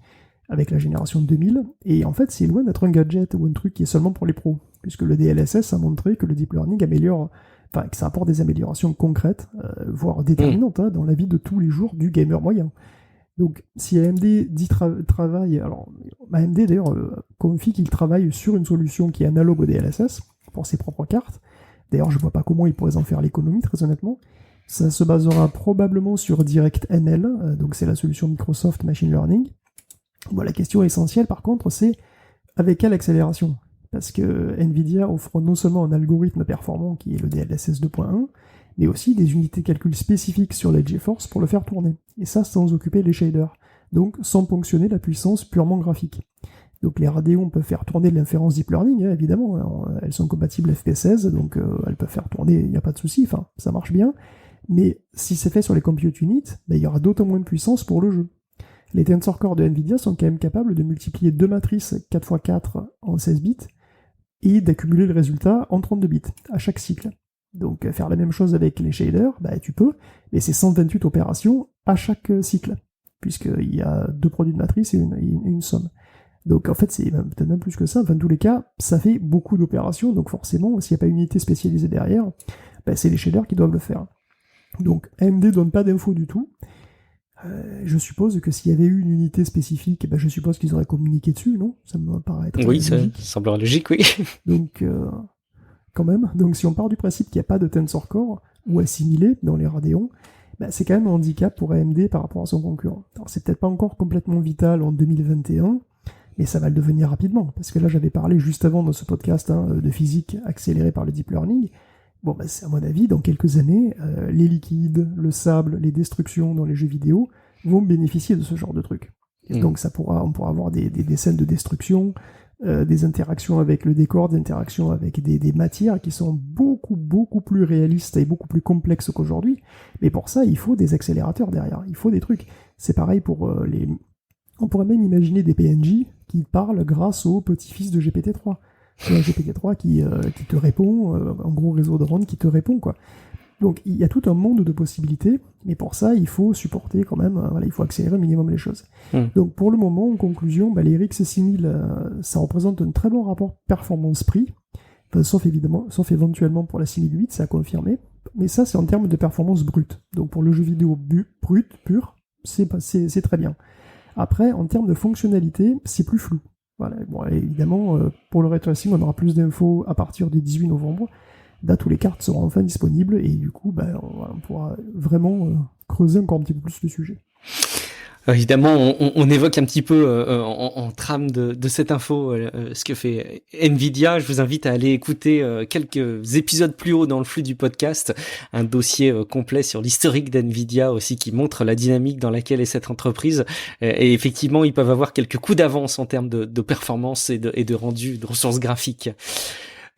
Speaker 2: avec la génération 2000, et en fait c'est loin d'être un gadget ou un truc qui est seulement pour les pros, puisque le DLSS a montré que le deep learning que ça apporte des améliorations concrètes, voire déterminantes, dans la vie de tous les jours du gamer moyen. Donc si AMD travaille, alors AMD d'ailleurs confie qu'il travaille sur une solution qui est analogue au DLSS, pour ses propres cartes. D'ailleurs je vois pas comment ils pourraient en faire l'économie, très honnêtement. Ça se basera probablement sur DirectML, donc c'est la solution Microsoft Machine Learning. Bon, la question essentielle, par contre, c'est avec quelle accélération? Parce que Nvidia offre non seulement un algorithme performant qui est le DLSS 2.1, mais aussi des unités de calcul spécifiques sur la GeForce pour le faire tourner. Et ça sans occuper les shaders. Donc sans ponctionner la puissance purement graphique. Donc les Radeon peuvent faire tourner de l'inférence deep learning, évidemment. Elles sont compatibles FP16, donc elles peuvent faire tourner, il n'y a pas de souci, ça marche bien. Mais si c'est fait sur les compute units, il y aura d'autant moins de puissance pour le jeu. Les Tensor Core de Nvidia sont quand même capables de multiplier 2 matrices 4x4 en 16 bits et d'accumuler le résultat en 32 bits à chaque cycle. Donc faire la même chose avec les shaders, tu peux, mais c'est 128 opérations à chaque cycle, puisqu'il y a 2 produits de matrice et une somme. Donc en fait c'est peut-être même plus que ça, dans tous les cas, ça fait beaucoup d'opérations, donc forcément, s'il n'y a pas une unité spécialisée derrière, c'est les shaders qui doivent le faire. Donc AMD donne pas d'infos du tout. Je suppose que s'il y avait eu une unité spécifique, je suppose qu'ils auraient communiqué dessus, non? Ça me paraît être
Speaker 1: logique. Ça semblerait logique, oui.
Speaker 2: Donc, quand même, donc si on part du principe qu'il n'y a pas de Tensor Core ou assimilé dans les Radeon, c'est quand même un handicap pour AMD par rapport à son concurrent. Alors c'est peut-être pas encore complètement vital en 2021, mais ça va le devenir rapidement, parce que là j'avais parlé juste avant dans ce podcast de physique accélérée par le deep learning. Bon, c'est à mon avis, dans quelques années, les liquides, le sable, les destructions dans les jeux vidéo vont bénéficier de ce genre de trucs. Et donc on pourra avoir des scènes de destruction, des interactions avec le décor, des interactions avec des matières qui sont beaucoup, beaucoup plus réalistes et beaucoup plus complexes qu'aujourd'hui. Mais pour ça, il faut des accélérateurs derrière, il faut des trucs. C'est pareil pour On pourrait même imaginer des PNJ qui parlent grâce au petit-fils de GPT-3. C'est un GPT-3 qui te répond, en gros réseau de ronde qui te répond, quoi. Donc il y a tout un monde de possibilités, mais pour ça il faut supporter quand même, il faut accélérer au minimum les choses. Donc pour le moment, en conclusion, les RX 6000, ça représente un très bon rapport performance-prix, sauf éventuellement pour la 6008, ça a confirmé, mais ça c'est en termes de performance brute. Donc pour le jeu vidéo brut, pur, c'est très bien. Après, en termes de fonctionnalité, c'est plus flou. Voilà. Bon, évidemment, pour le ray tracing, on aura plus d'infos à partir du 18 novembre. Date où les cartes seront enfin disponibles et du coup, on pourra vraiment creuser encore un petit peu plus le sujet.
Speaker 1: Évidemment, on évoque un petit peu en trame de cette info ce que fait Nvidia. Je vous invite à aller écouter quelques épisodes plus haut dans le flux du podcast, un dossier complet sur l'historique d'Nvidia aussi qui montre la dynamique dans laquelle est cette entreprise. Et effectivement, ils peuvent avoir quelques coups d'avance en termes de performance et de rendu, de ressources graphiques.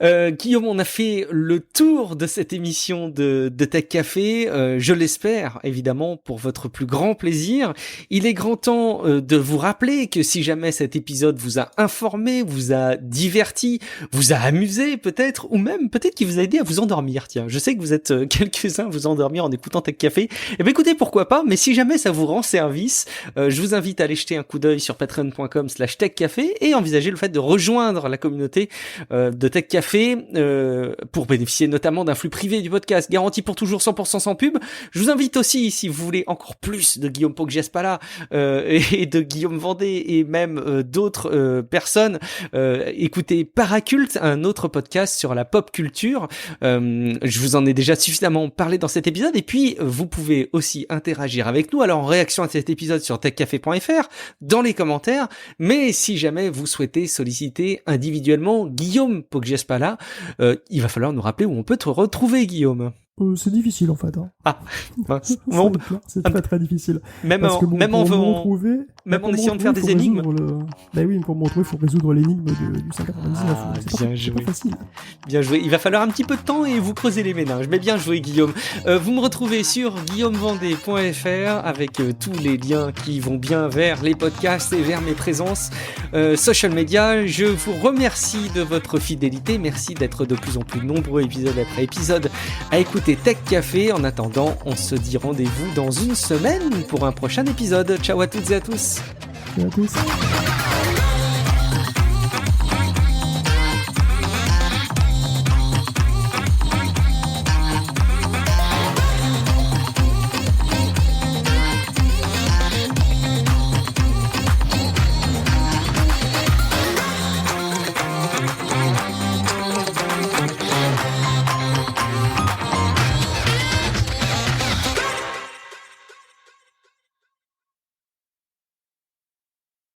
Speaker 1: Guillaume, on a fait le tour de cette émission de Tech Café, je l'espère évidemment pour votre plus grand plaisir. Il est grand temps de vous rappeler que si jamais cet épisode vous a informé, vous a diverti, vous a amusé peut-être, ou même peut-être qu'il vous a aidé à vous endormir, tiens, je sais que vous êtes quelques-uns à vous endormir en écoutant Tech Café, eh bien écoutez, pourquoi pas, mais si jamais ça vous rend service, je vous invite à aller jeter un coup d'œil sur patreon.com/techcafé et envisager le fait de rejoindre la communauté de Tech Café pour bénéficier notamment d'un flux privé du podcast garanti pour toujours 100% sans pub. Je vous invite aussi, si vous voulez encore plus de Guillaume Poggiaspala et de Guillaume Vendée et même d'autres personnes, écoutez Paraculte, un autre podcast sur la pop culture. Je vous en ai déjà suffisamment parlé dans cet épisode et puis vous pouvez aussi interagir avec nous alors en réaction à cet épisode sur techcafé.fr, dans les commentaires, mais si jamais vous souhaitez solliciter individuellement Guillaume Poggiaspala, il va falloir nous rappeler où on peut te retrouver, Guillaume.
Speaker 2: C'est difficile en fait. Hein.
Speaker 1: Ah, mince.
Speaker 2: C'est très très difficile.
Speaker 1: Même en essayant de faire des énigmes.
Speaker 2: Bah oui, pour me retrouver, il faut résoudre l'énigme du 199.
Speaker 1: Bien joué.
Speaker 2: Pas facile.
Speaker 1: Bien joué. Il va falloir un petit peu de temps et vous creuser les méninges. Mais bien joué, Guillaume. Vous me retrouvez sur guillaumevendée.fr avec tous les liens qui vont bien vers les podcasts et vers mes présences social media. Je vous remercie de votre fidélité. Merci d'être de plus en plus nombreux, épisode après épisode, à écouter Tech Café. En attendant, on se dit rendez-vous dans une semaine pour un prochain épisode. Ciao à toutes et à tous.
Speaker 2: Ciao à tous.